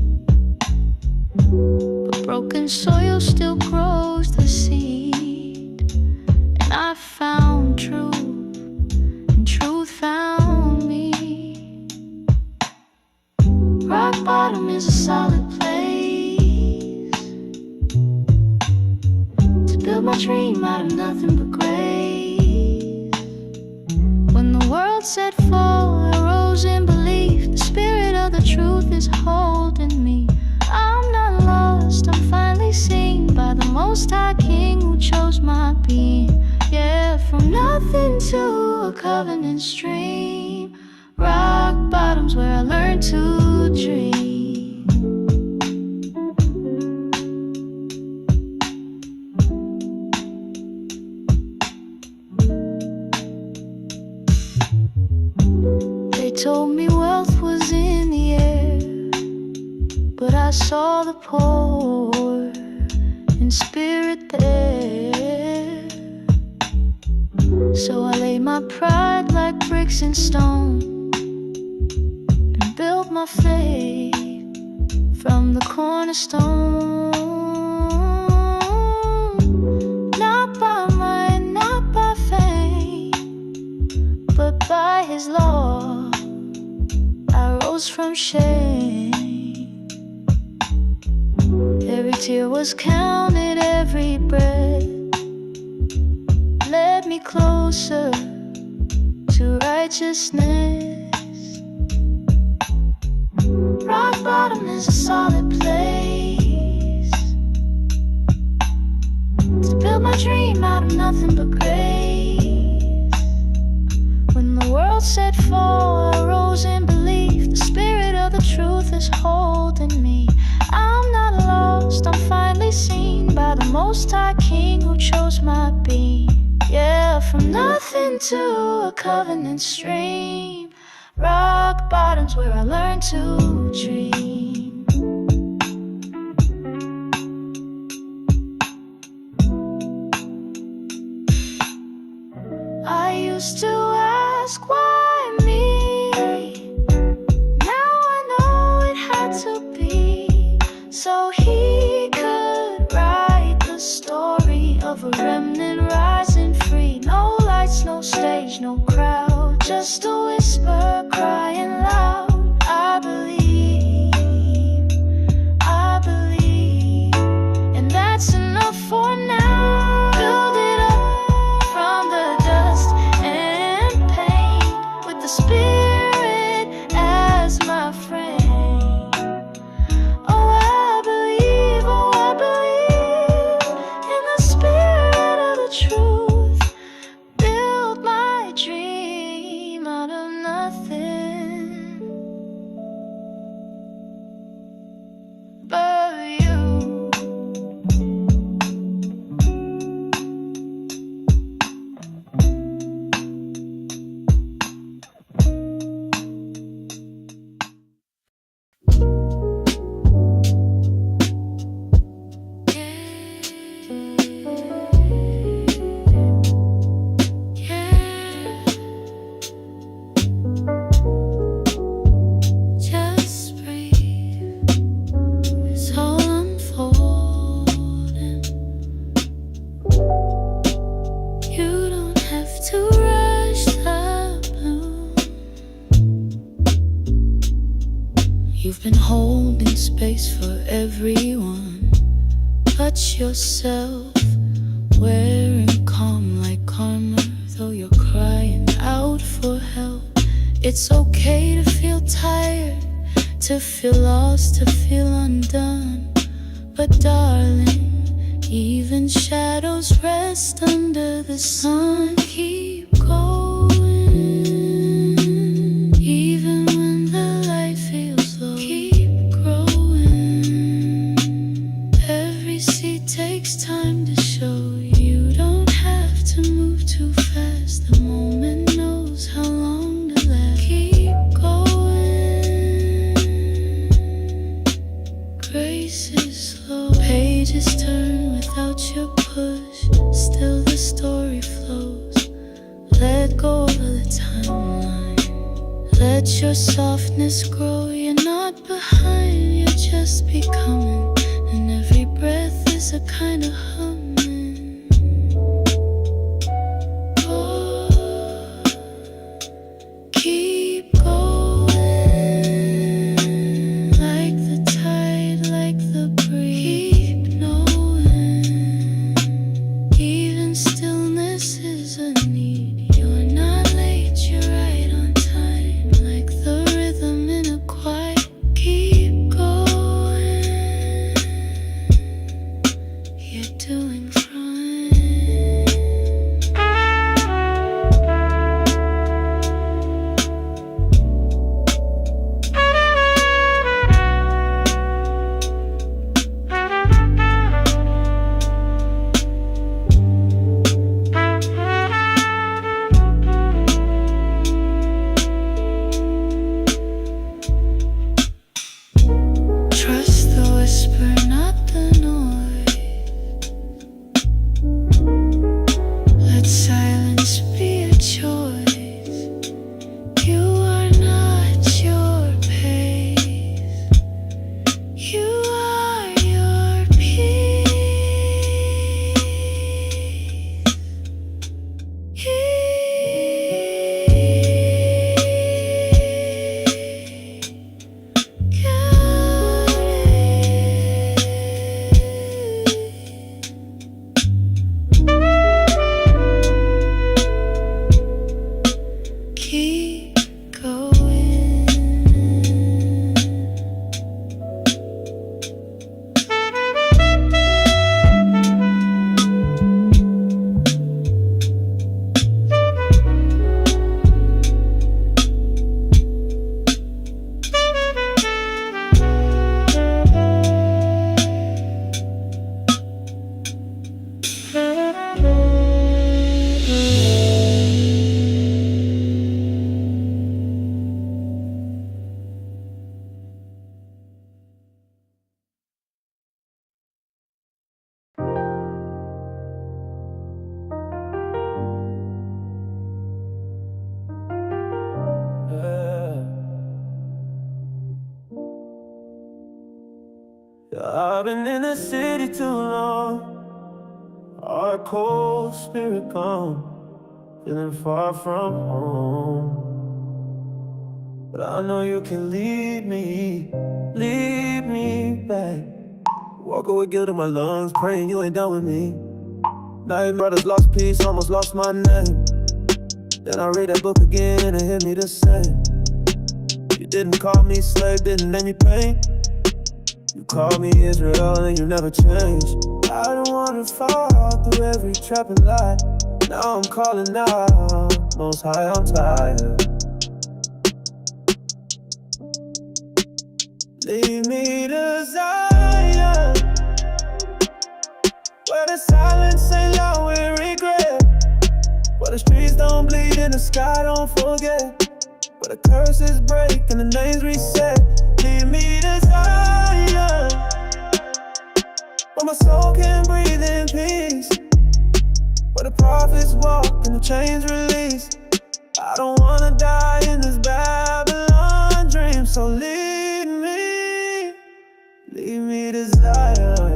But broken soil still grows the seed, and I found truth, and truth found me. Rock bottom is a solid place to build my dream out of nothing but grace. When the world said fall, I rose in belief. The spirit of the truth is holding me. I'm not lost, I'm finally seen by the Most High King who chose my being. Yeah, from nothing to a covenant stream. Rock bottom's where I learned to dream. They told me wealth was in the air, but I saw the poor in spirit there. So I laid my pride like bricks and stone and built my faith from the cornerstone. Not by might, not by fame, but by his law I rose from shame. Every tear was counted, every breath led me closer to righteousness. Rock bottom is a solid place my dream out of nothing but grace. When the world said fall, I rose in belief. The spirit of the truth is holding me. I'm not lost, I'm finally seen by the Most High King who chose my being. Yeah, from nothing to a covenant stream. Rock bottoms where I learned to dream. I used to ask why me. Now I know it had to be so he could write the story of a remnant rising free. No lights, no stage, no crowd, just a whisper crying loud. I believe, and that's enough for now. Build it up from the dust and paint with the spirit as my friend. Oh, I believe in the spirit of the truth. Build my dream out of nothing but you. Just breathe, it's all unfolding. You don't have to rush the bloom. You've been holding space for everyone. Touch yourself, wearing calm like karma, though you're crying out for help. It's okay to feel tired, to feel lost, to feel undone. But darling, even shadows rest under the sun. Keep going, even when the light feels low. Keep growing. Every seed takes time to show. You don't have to move too fast. The moment knows how long to last. Keep going. Grace is slow. Pages turn without your push. Still the story flows. Let go of the timeline. Let your softness grow. You're not behind, you're just becoming. And every breath is a kind of humming. Oh, keep going, like the tide, like the breeze. Keep knowing, even stillness is a need. You're not late, you're right on time, like the rhythm in a choir. Keep going, you're doing fine. Trust the whisper, not the noise. I've been in the city too long. Heart cold, spirit gone. Feeling far from home. But I know you can lead me back. Walk away, guilt in my lungs, praying you ain't down with me. Night brothers lost peace, almost lost my name. Then I read that book again and it hit me the same. You didn't call me slave, didn't name me pain. You called me Israel and you never changed. I don't wanna fall through every trap and lie. Now I'm calling out, most high I'm tired. Lead me to Zion, where the silence ain't loud with regret, where the streets don't bleed and the sky don't forget, where the curses break and the names reset. Lead me to Zion, where my soul can breathe in peace, where the prophets walk and the chains release. I don't wanna die in this Babylon dream, so lead me to Zion.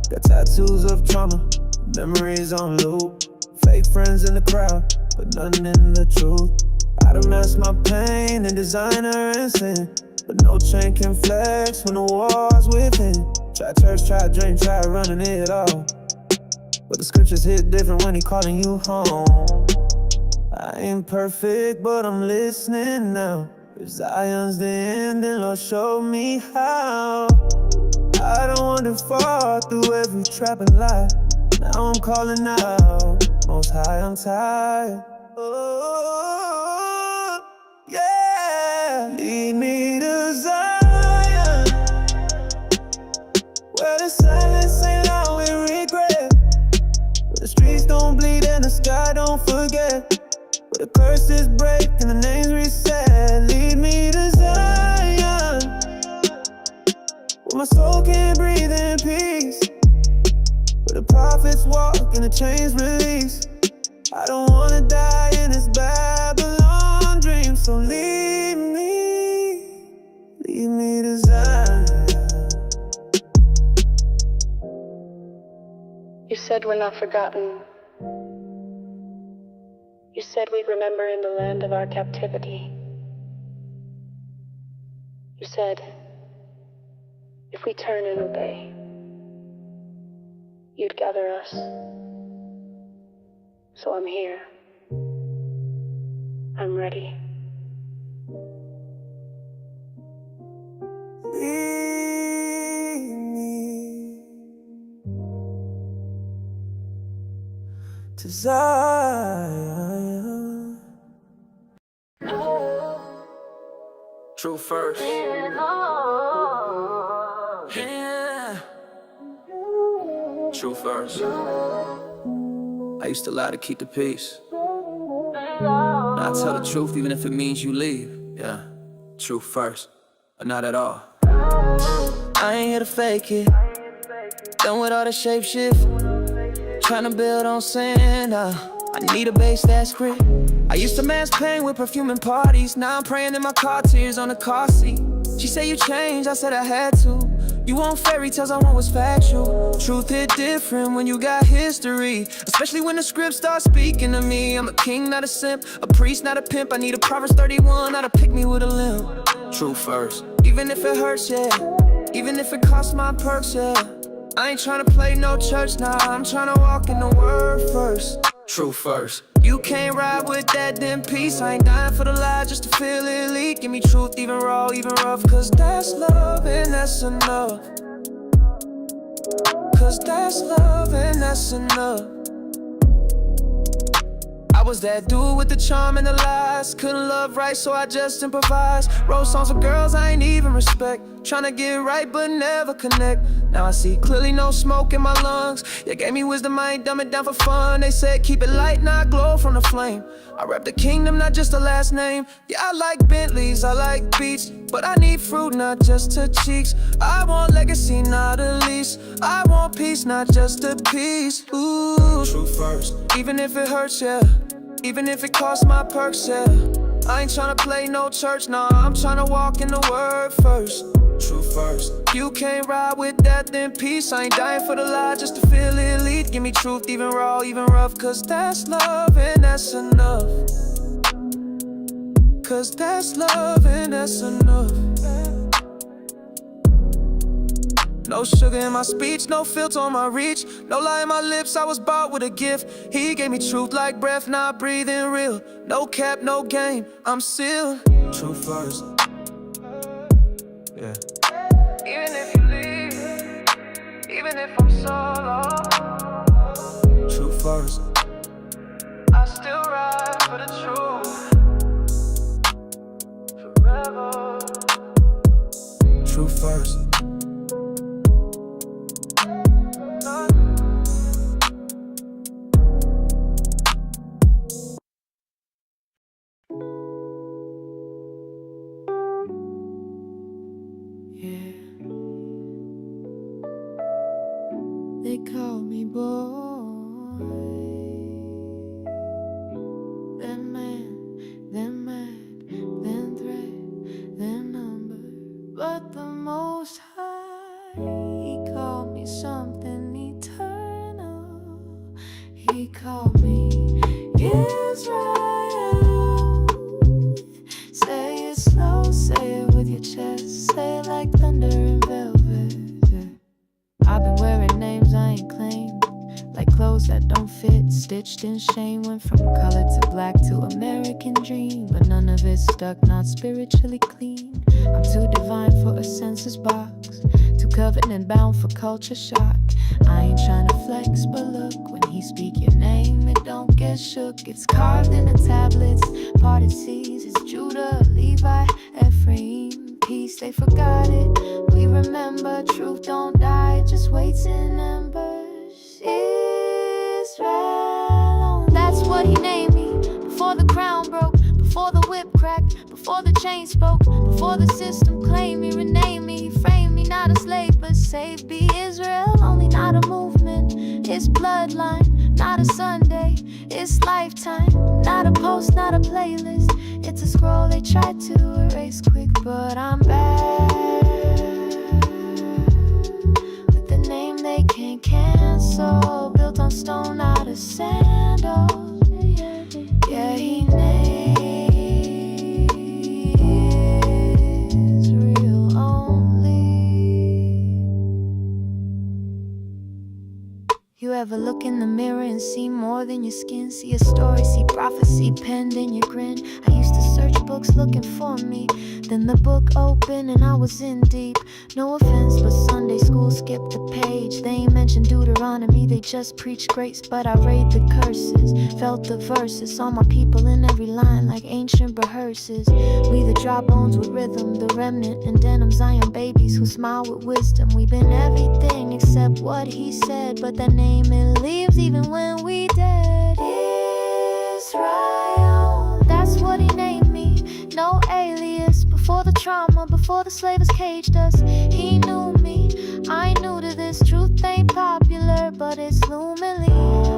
Got tattoos of trauma, memories on loop, fake friends in the crowd, but nothing in the truth. I done masked my pain in designer and sin, but no chain can flex when the war's within. Try church, try dream, try running it all, but the scriptures hit different when he calling you home. I ain't perfect, but I'm listening now. If Zion's the end, then Lord show me how. I don't want to fall through every trap and lie. Now I'm calling out, most high I'm tired. Oh, yeah. Lead me to Zion, where the silence ain't loud with regret, where the streets don't bleed and the sky don't forget, where the curses break and the names reset. Lead me to Zion, where my soul can breathe in peace, where the prophets walk and the chains release. I don't wanna die in this Babylon dream, so lead me to Zion. You said we're not forgotten. You said we'd remember in the land of our captivity. You said, if we turn and obey, you'd gather us. So I'm here. I'm ready. Lead me to Zion. True first. Yeah. True first. I used to lie to keep the peace. Now I tell the truth even if it means you leave. Yeah. True first. Or not at all. I ain't here to fake it. Done with all the shape shift. Tryna build on sand. I need a base that's grit. I used to mask pain with perfume and parties. Now I'm praying in my car, tears on the car seat. She said you changed, I said I had to. You want fairy tales, I want what's factual. Truth hit different when you got history, especially when the script starts speaking to me. I'm a king, not a simp, a priest, not a pimp. I need a Proverbs 31, not to pick me with a limp. Truth first. Even if it hurts, yeah. Even if it costs my perks, yeah. I ain't tryna play no church, nah. I'm tryna walk in the word first. Truth first. You can't ride with that dim piece. I ain't dying for the lie just to feel elite. Give me truth, even raw, even rough. Cause that's love and that's enough. Cause that's love and that's enough. I was that dude with the charm and the lies. Couldn't love right, so I just improvised. Wrote songs for girls I ain't even respect. Tryna get right but never connect. Now I see clearly, no smoke in my lungs. You gave me wisdom, I ain't dumb it down for fun. They said keep it light, not glow from the flame. I rep the kingdom, not just a last name. Yeah, I like Bentleys, I like beats, but I need fruit, not just to cheeks. I want legacy, not a lease. I want peace, not just a piece. Ooh, truth first. Even if it hurts, yeah. Even if it costs my perks, yeah. I ain't tryna play no church, nah. I'm tryna walk in the word first. Truth first. You can't ride with death in peace. I ain't dying for the lie just to feel elite. Give me truth, even raw, even rough, cause that's love and that's enough. Cause that's love and that's enough. No sugar in my speech, no filter on my reach, no lie in my lips, I was bought with a gift. He gave me truth like breath, not breathing real. No cap, no game, I'm sealed. Truth first. Yeah. Even if you leave, even if I'm solo, truth first. I still ride for the truth. Forever. Truth first. They call me boy, then man, then mad, then threat, then number. But the Most High, He called me something eternal. He called me Israel. Say it slow, say it with your chest, say it like thunder and velvet. I've been wearing names I ain't claimed, like clothes that don't fit, stitched in shame. Went from color to black to American dream, but none of it stuck, not spiritually clean. I'm too divine for a census box, too covenant bound for culture shock. I ain't tryna flex, but look, when He speak your name, it don't get shook. It's carved in the tablets, parted seas. It's Judah, Levi, Ephraim, peace, they forgot it. We remember, truth don't die, it just waits in embers. Israel, that's what He named me. Before the crown broke, before the whip cracked, before the chain spoke, before the system claimed me, renamed me. He framed me, not a slave, but saved. Be Israel, only not a movement. It's bloodline, not a Sunday. It's lifetime, not a post, not a playlist. It's a scroll they tried to erase quick, but I'm back with the name they can't cancel, built on stone, not a sandal. Yeah, He is real only. You ever look in the mirror and see more than your skin? See a story, see prophecy penned in your grin. I used to search books looking for me, then the book opened and I was in deep. No offense, but Sunday school skipped a page. They ain't mentioned Deuteronomy, they just preach grace. But I read the curses, felt the verses, saw my people in every line like ancient rehearses. We the dry bones with rhythm, the remnant in denim, Zion babies who smile with wisdom. We've been everything except what He said, but that name it leaves even when we dead. Israel, that's what He named me. No alias, before the trauma, before the slaves caged us. He knew me, I ain't new to this. Truth ain't popular, but it's luminally.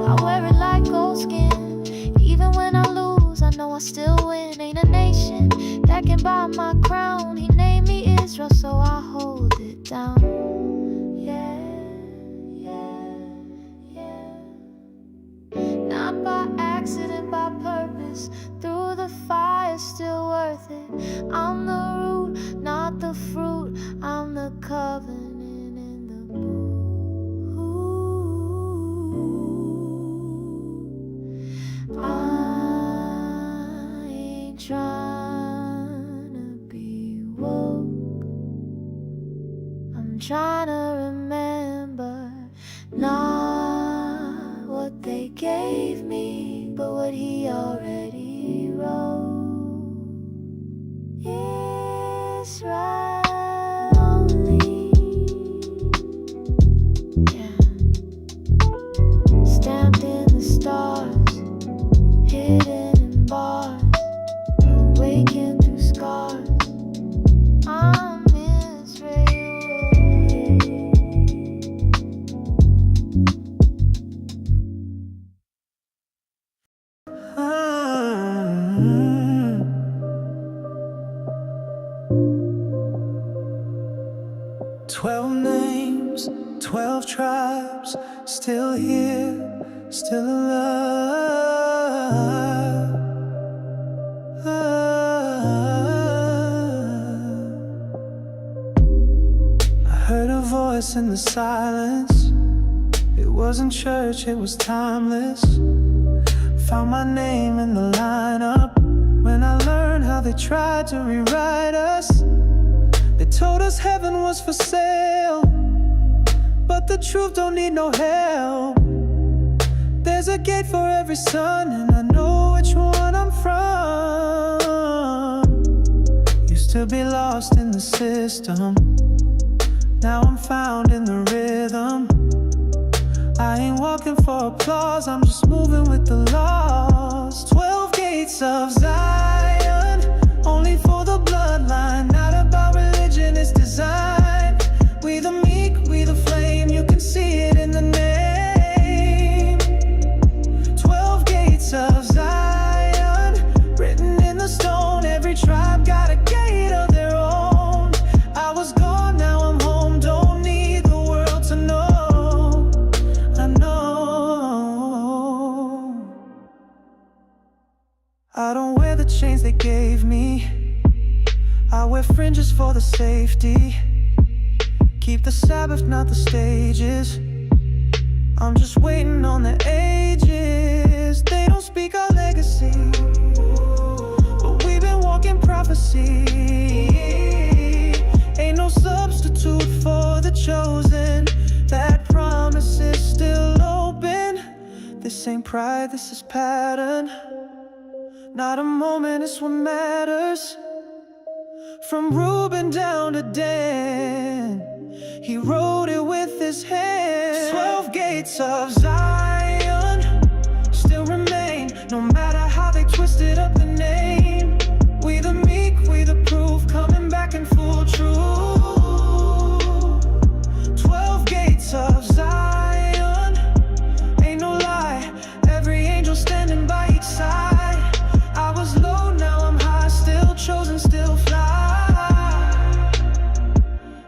I wear it like gold skin. Even when I lose, I know I still win. Ain't a nation that can buy my crown. He named me Israel, so I hold it down. Yeah, yeah, yeah. Not by accident, by purpose. Through the fire, still worth it. I'm the root, not the fruit. I'm the covenant in the book. I ain't tryna be woke. I'm tryna remember not what they gave me, but what He already wrote. Israel only. Yeah. Stamped in the stars, hidden in bars, awakened through scars. I'm Israel. tribes, still here, still alive. I heard a voice in the silence. It wasn't church, it was timeless. Found my name in the lineup when I learned how they tried to rewrite us. They told us heaven was for sale, but the truth don't need no help. There's a gate for every son, and I know which one I'm from. Used to be lost in the system, now I'm found in the rhythm. I ain't walking for applause, I'm just moving with the laws. 12 gates of Zion, only for the bloodline, not about religion, it's design. We the meek, we the flame, you can see it in the name. 12 gates of Zion, written in the stone, every tribe got a gate of their own. I was gone, now I'm home, don't need the world to know. I know I don't wear the chains they gave me, I wear fringes for the safety. Keep the Sabbath, not the stages. I'm just waiting on the ages. They don't speak our legacy, but we've been walking prophecy. Ain't no substitute for the chosen. That promise is still open. This ain't pride, this is pattern. Not a moment, it's what matters. From Reuben down to Dan, he wrote it with his hand. 12 gates of Zion still remain, no matter how they twisted up the name. We the meek, we the proof, coming back in full truth. 12 gates of Zion, ain't no lie, every angel standing by each side. I was low, now I'm high, still chosen, still fly.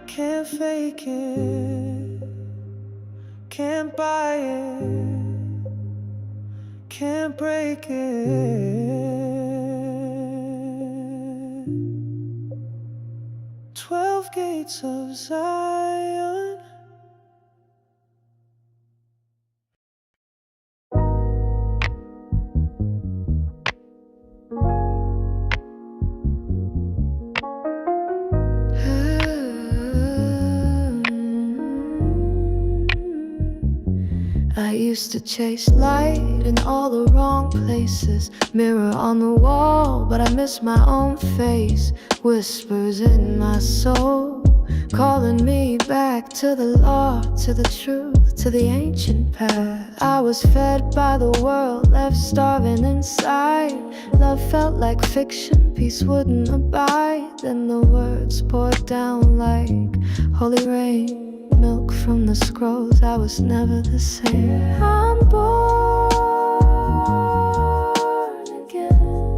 Can't fake it, can't buy it, can't break it. 12 gates of Zion. I used to chase light in all the wrong places. Mirror on the wall, but I miss my own face. Whispers in my soul, calling me back to the law, to the truth, to the ancient path. I was fed by the world, left starving inside. Love felt like fiction, peace wouldn't abide. Then the words poured down like holy rain, milk from the scrolls. I was never the same. I'm born again,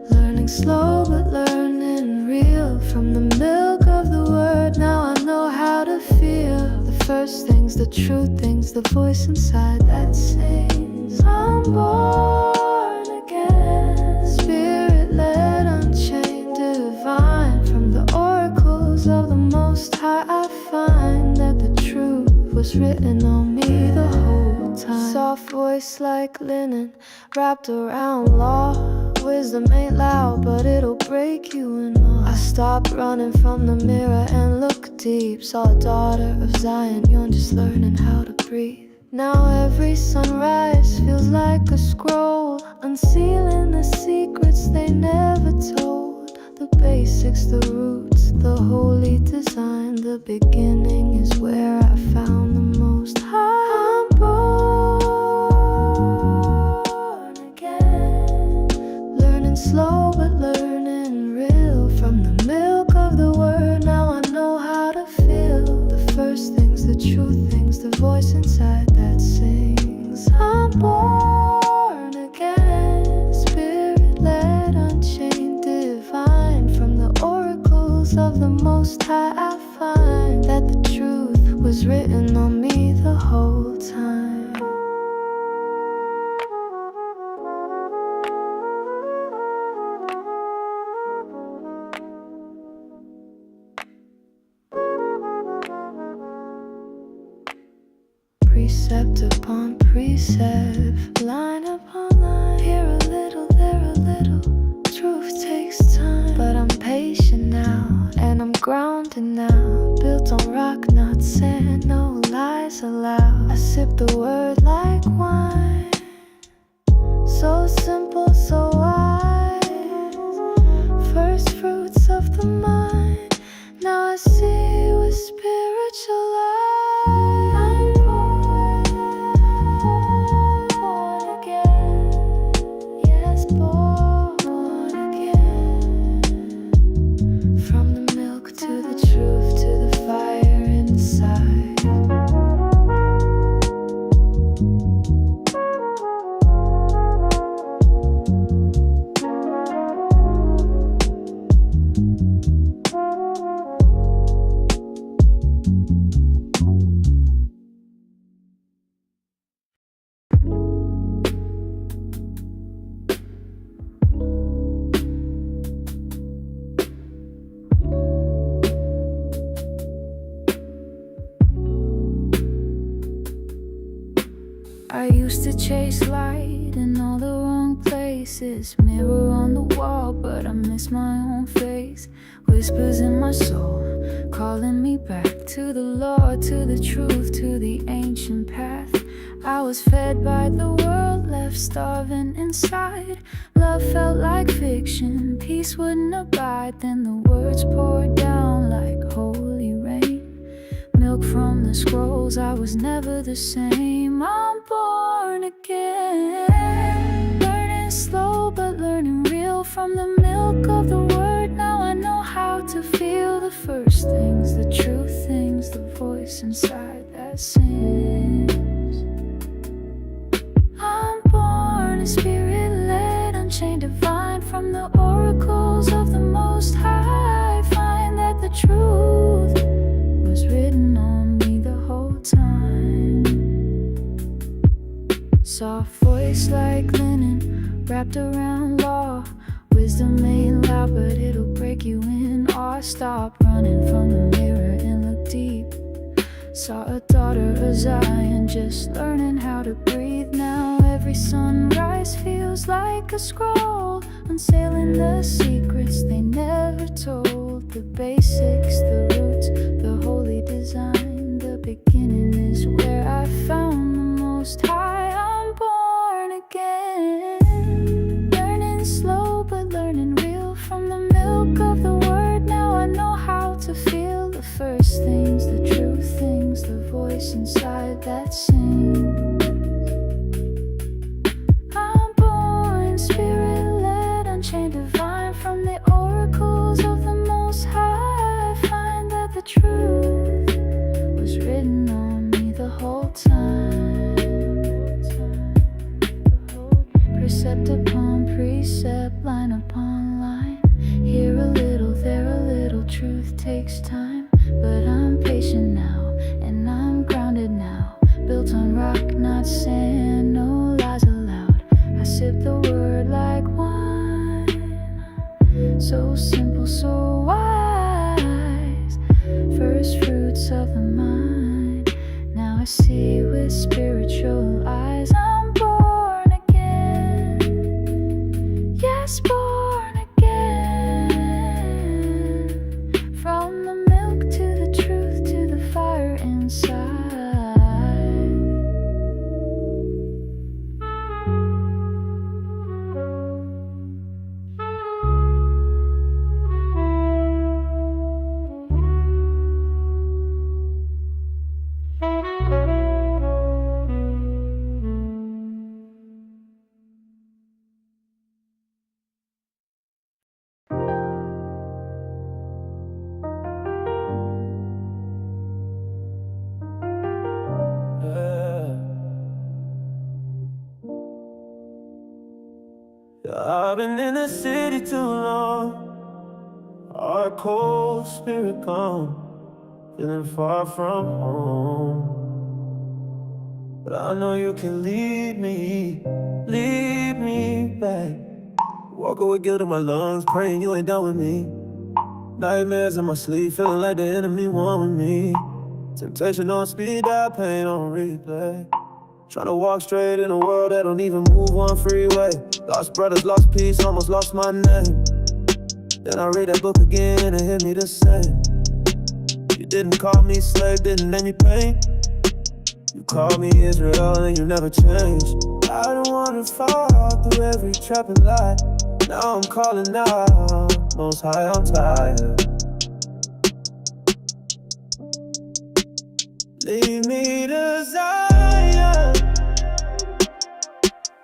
learning slow but learning real. From the milk of the word, now I know how to feel the first things, the true things, the voice inside that sings. I'm born again, spirit led, unchained, divine. From the oracles of the Most High, I find that the truth was written on me the whole time. Soft voice like linen, wrapped around law. Wisdom ain't loud, but it'll break you in all. I stopped running from the mirror and looked deep. Saw a daughter of Zion, young, just learning how to breathe. Now every sunrise feels like a scroll, unsealing the secrets they never told. The basics, the roots, the holy design. The beginning is where I found the Most High. I'm born again, learning slow but learning real. From the milk of the word, now I know how to feel the first things, the true things, the voice inside that sings. I'm born again, spirit led, unchained, divine. From the oracles of the Most High, I find that the truth was was written on me the whole time. Precept upon precept, line upon line, here a little, there a little. Truth takes time, but I'm patient now, and I'm grounded now. Built on rock, not sand, no lies allowed. I sip the word like wine, so simple, so wise. First fruits of the mind, now I see with spiritual eyes. I'm born again, yes, born again. From the milk to the truth to the fire inside. I used to chase light in all the wrong places. Mirror on the wall, but I miss my own face. Whispers in my soul, calling me back to the Lord, to the truth, to the ancient path. I was fed by the world, left starving inside. Love felt like fiction, peace wouldn't abide. Then the words poured down like holy rain. Milk from the scrolls, I was never the same. I'm born again, learning slow but learning real. From the milk of the word, now I know how to feel the first things, the true things, the voice inside that sings. I'm born a spirit-led, unchained divine. From the oracles of the Most High, I find that the truth was written on me the whole time. Soft voice like linen, wrapped around law. Wisdom ain't loud, but it'll break you in awe. Stop running from the mirror and look deep. Saw a daughter of Zion, just learning how to breathe. Now every sunrise feels like a scroll, unsailing the secrets they never told. The basics, the roots, the holy design. The beginning is where I found the Most High. I'm born again, learning slow but learning real. From the milk of the word, now I know how to feel the first things, the true things, the voice inside that sings. I'm born spirit-led, unchained divine. From the oracles of the Most High, I find that the truth was written on me the whole time. Precept upon precept, line upon line. Here a little, there a little. Truth takes time, but I'm patient now, and I'm grounded now. Built on rock, not sand, no lies allowed. I sip the word like wine, so simple, so wise. First fruits of the mind, now I see with spiritual eyes. I'm born again, yes, born again. From the milk to the truth to the fire inside. I've been in the city too long, our cold spirit gone. feeling far from home. But I know you can lead me back. Walk away, guilt in my lungs, praying you ain't done with me. Nightmares in my sleep, feeling like the enemy won with me. Temptation on speed, dial, pain on replay. Trying to walk straight in a world that don't even move one freeway. Lost brothers, lost peace, almost lost my name. Then I read that book again and it hit me the same. You didn't call me slave, didn't name me pain. You called me Israel and you never changed. I don't wanna fall through every trap and lie. Now I'm calling out, most high, I'm tired. Lead me to Zion,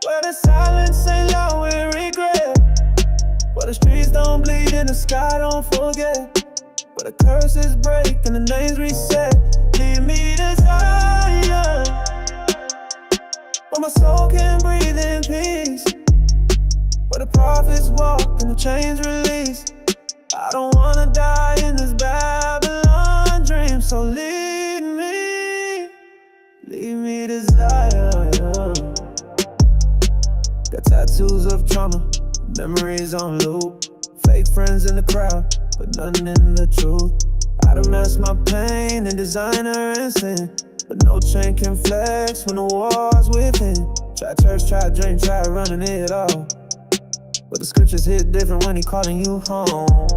where the silence ain't loud with regret, where the streets don't bleed and the sky don't forget, where the curses break and the names reset. Lead me to Zion, where my soul can breathe in peace, where the prophets walk and the chains release. I don't wanna die in this Babylon dream, so lead me to Zion. Got tattoos of trauma, memories on loop, fake friends in the crowd, but nothing in the truth. I done masked my pain in designer and sin, but no chain can flex when the war's within. Try church, try dream, try running it all, but the scriptures hit different when he calling you home.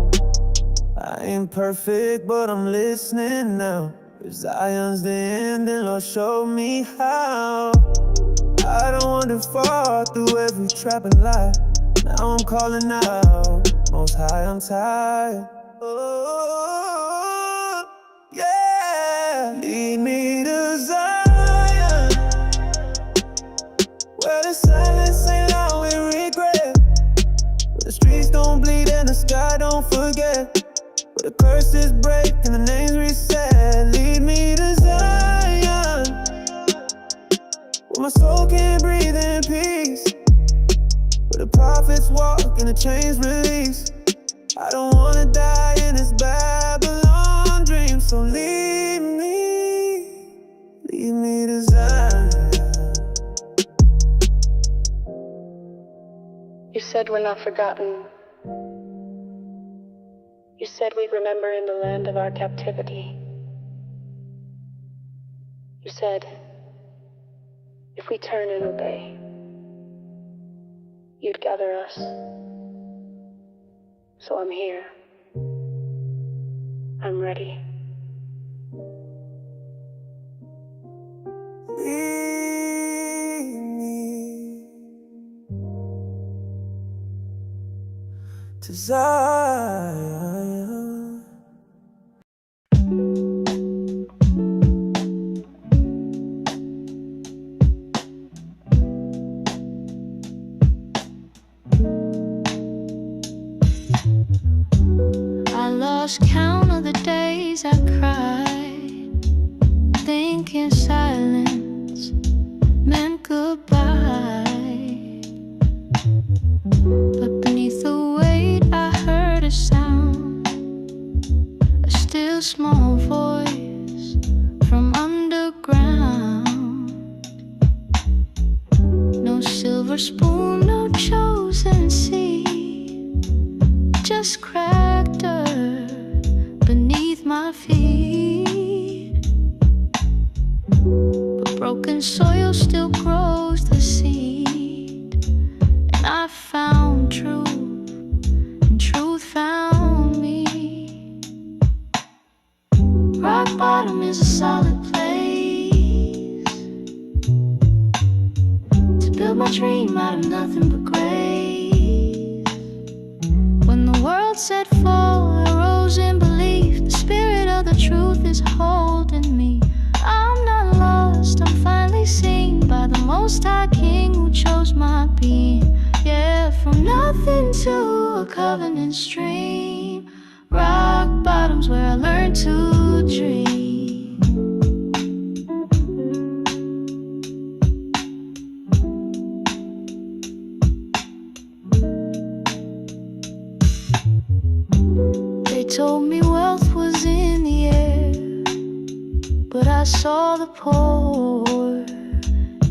I ain't perfect, but I'm listening now. If Zion's the end, then Lord show me how. I don't want to fall through every trap and lie. Now I'm calling out, most high, I'm tired. Oh, yeah. Lead me to Zion, where the silence ain't loud with regret, where the streets don't bleed and the sky don't forget, where the curses break and the names reset. Lead me to Zion, where my soul can breathe in peace, where the prophets walk and the chains release. I don't wanna die in this Babylon dream, so lead me to Zion. You said we're not forgotten. You said we'd remember in the land of our captivity. You said, if we turn and obey, you'd gather us. So I'm here. I'm ready. Lead me to Zion. I lost count of the days I cried, thinking silence meant goodbye. But beneath the weight I heard a sound, a still small voice from underground. No silver spoon, no chosen seed, just cracked earth beneath my feet. But broken soil still grows the seed, and I found truth, and truth found me. Rock bottom is a solid place to build my dream out of nothing but grace. When the world said fall, I rose in belief. The spirit of the truth is holding me. I'm not lost, I'm finally seen by the Most High King who chose my being. Yeah, from nothing to a covenant stream. Rock bottom's where I learned to dream. They told me wealth was in the air, saw the poor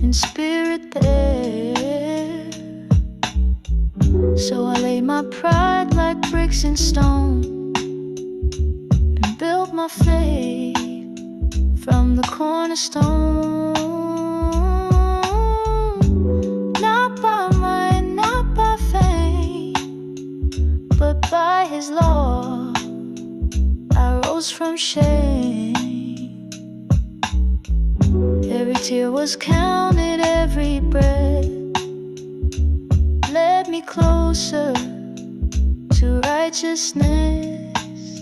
in spirit there. So I laid my pride like bricks and stone and built my faith from the cornerstone. Not by might, not by fame, but by his law I rose from shame. Every tear was counted, every breath led me closer to righteousness.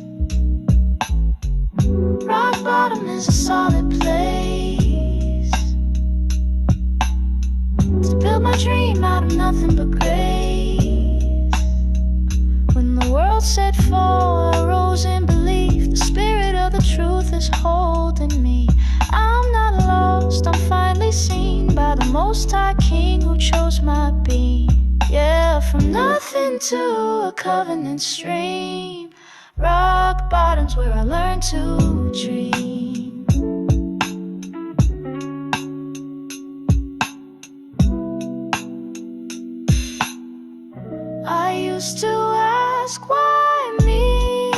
Rock bottom is a solid place to build my dream out of nothing but grace. When the world said fall, I rose in belief. The spirit of the truth is holding me. I'm not lost, I'm finally seen by the Most High King who chose my being. Yeah, from nothing to a covenant stream. Rock bottom's where I learned to dream. I used to ask why me.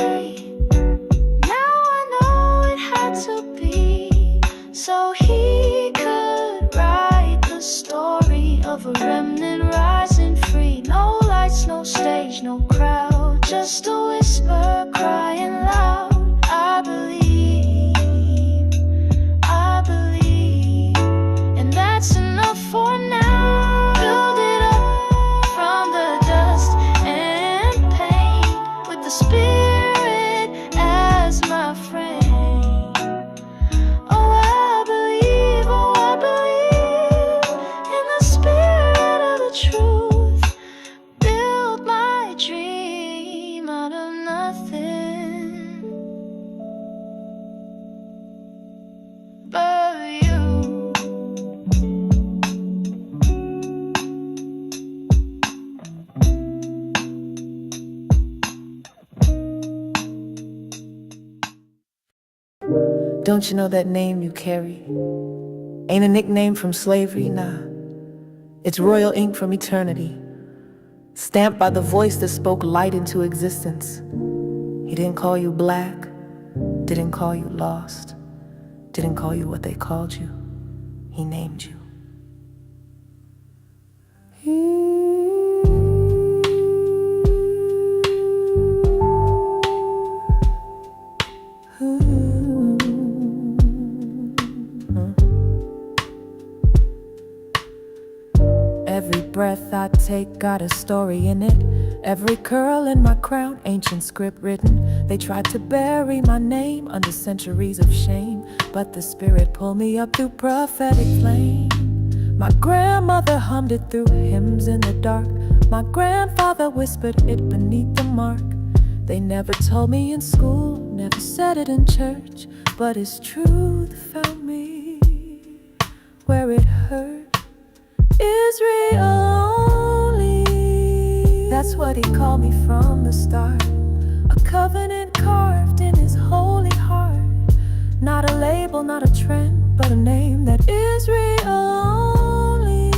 Now I know it had to be so he could write the story of a remnant rising free. No lights, no stage, no crowd, just a whisper crying loud. I believe, and that's enough for now. Build it up from the dust and paint with the spirit as my friend. Oh, I believe in the spirit of the truth. Build my dream out of nothing but you. Don't you know that name you carry ain't a nickname from slavery? Nah, it's royal ink from eternity, stamped by the voice that spoke light into existence. He didn't call you black, didn't call you lost, didn't call you what they called you. He named you. Every breath I take got a story in it. Every curl in my crown, ancient script written. They tried to bury my name under centuries of shame, but the spirit pulled me up through prophetic flame. My grandmother hummed it through hymns in the dark. My grandfather whispered it beneath the mark. They never told me in school, never said it in church, but his truth found me where it hurt. Israel only, that's what he called me from the start. A covenant carved in his holy heart. Not a label, not a trend, but a name that Israel only.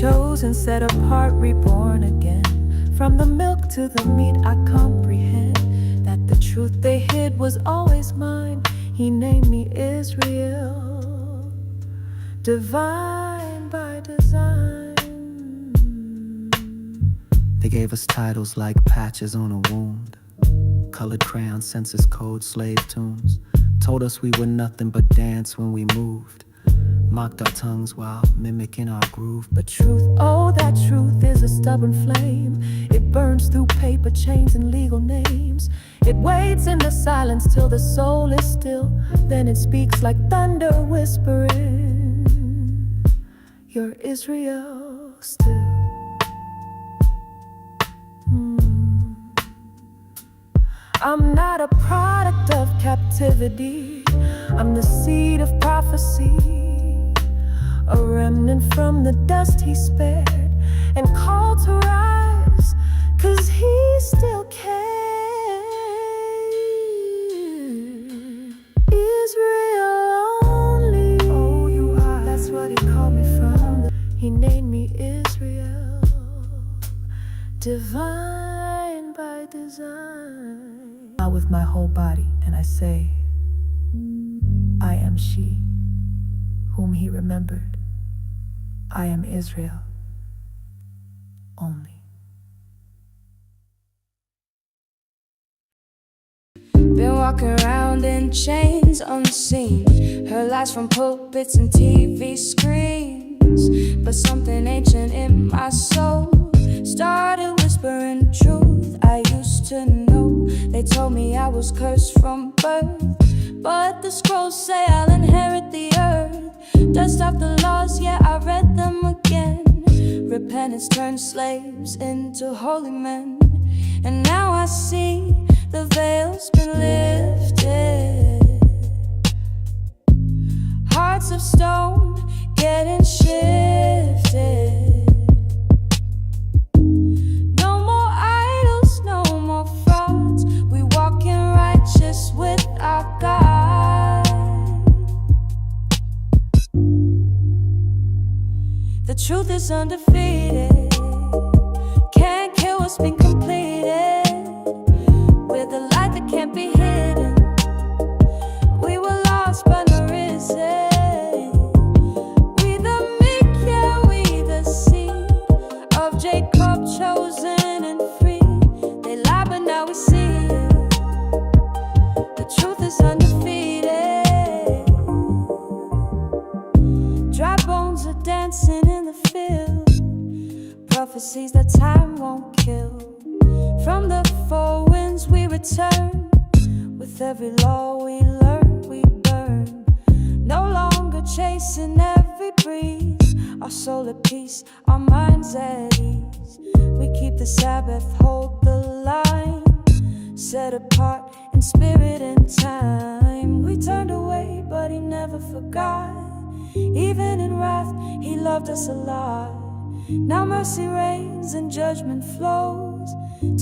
Chosen, set apart, reborn again. From the milk to the meat I comprehend that the truth they hid was always mine. He named me Israel, divine by design. They gave us titles like patches on a wound, colored crayons, census code, slave tunes. Told us we were nothing but dance when we moved. Mocked our tongues while mimicking our groove. But truth, oh that truth is a stubborn flame. It burns through paper chains and legal names. It waits in the silence till the soul is still. Then it speaks like thunder whispering, you're Israel still. I'm not a product of captivity. I'm the seed of prophecy, a remnant from the dust he spared and called to rise, 'cause he still cares. Israel He named me Israel, divine by design. Now with my whole body, and I say, I am she, whom he remembered. I am Israel only. Been walking around in chains unseen, heard lies from pulpits and TV screens, but something ancient in my soul started whispering truth I used to know. They told me I was cursed from birth, but the scrolls say I'll inherit the earth. Dust off the laws, yeah, I read them again. Repentance turned slaves into holy men, and now I see the veil's been lifted. Hearts of stone getting shifted. No more idols, no more frauds. We walk in righteous with our God. The truth is undefeated. Can't kill what's been completed. We're the light that can't be hidden. We were lost but not risen. We the meek, yeah, we the seed of Jacob, chosen and free. They lie but now we see it. The truth is undefeated. Dry bones are dancing in the field. Prophecies that time won't kill. From the four winds we return. With every law we learn, we burn. No longer chasing every breeze. Our soul at peace, our minds at ease. We keep the Sabbath, hold the line. Set apart in spirit and time. We turned away, but he never forgot. Even in wrath, he loved us a lot. Now mercy reigns and judgment flows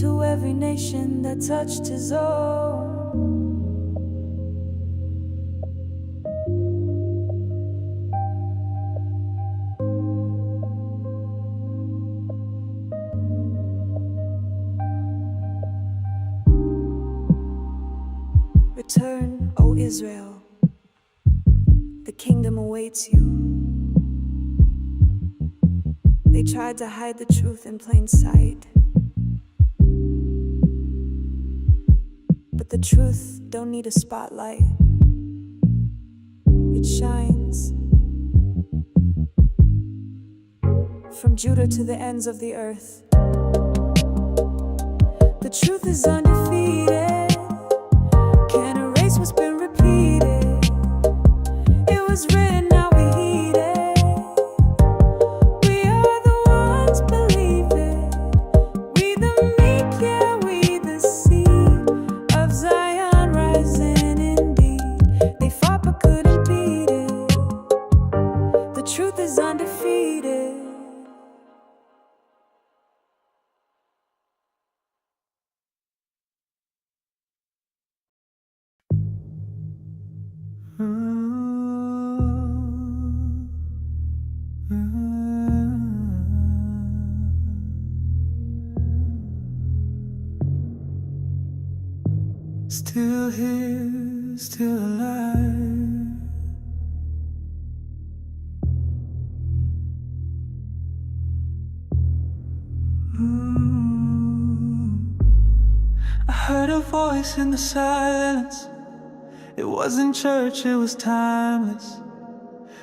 to every nation that touched his own. Return, O Israel. The kingdom awaits you. They tried to hide the truth in plain sight, but the truth don't need a spotlight. It shines from Judah to the ends of the earth. The truth is undefeated. Can't erase what's been repeated. It was written, now we heed it. Still here, still alive. I heard a voice in the silence. It wasn't church, it was timeless.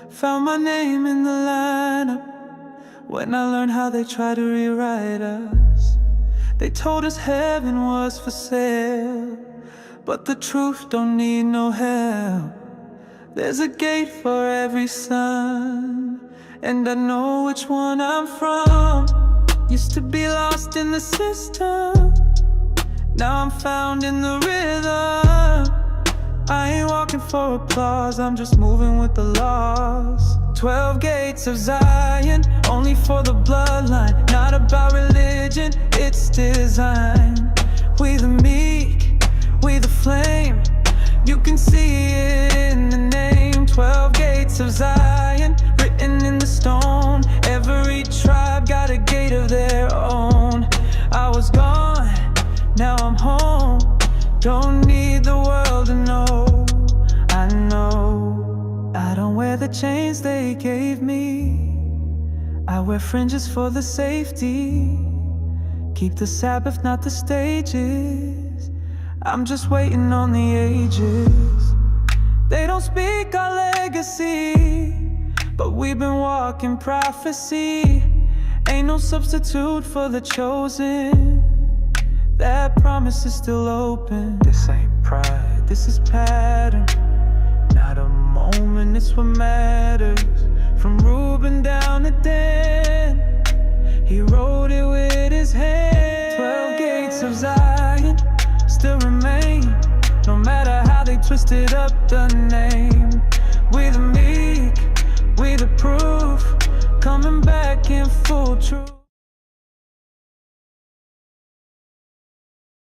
Found my name in the lineup when I learned how they tried to rewrite us. They told us heaven was for sale, but the truth don't need no help. There's a gate for every son, and I know which one I'm from. Used to be lost in the system, now I'm found in the rhythm. I ain't walking for applause, I'm just moving with the laws. 12 gates of Zion, only for the bloodline. Not about religion, it's design. We the meek, we the flame. You can see it in the name. 12 gates of Zion, written in the stone. Ever Don't need the world to know. I know I don't wear the chains they gave me. I wear fringes for the safety. Keep the Sabbath, not the stages. I'm just waiting on the ages. They don't speak our legacy, but we've been walking prophecy. Ain't no substitute for the chosen. That promise is still open. This ain't pride, this is pattern. Not a moment, it's what matters. From Reuben down to Dan, he wrote it with his hand. 12 gates of Zion still remain, no matter how they twisted up the name. We the meek, we the proof, coming back in full truth.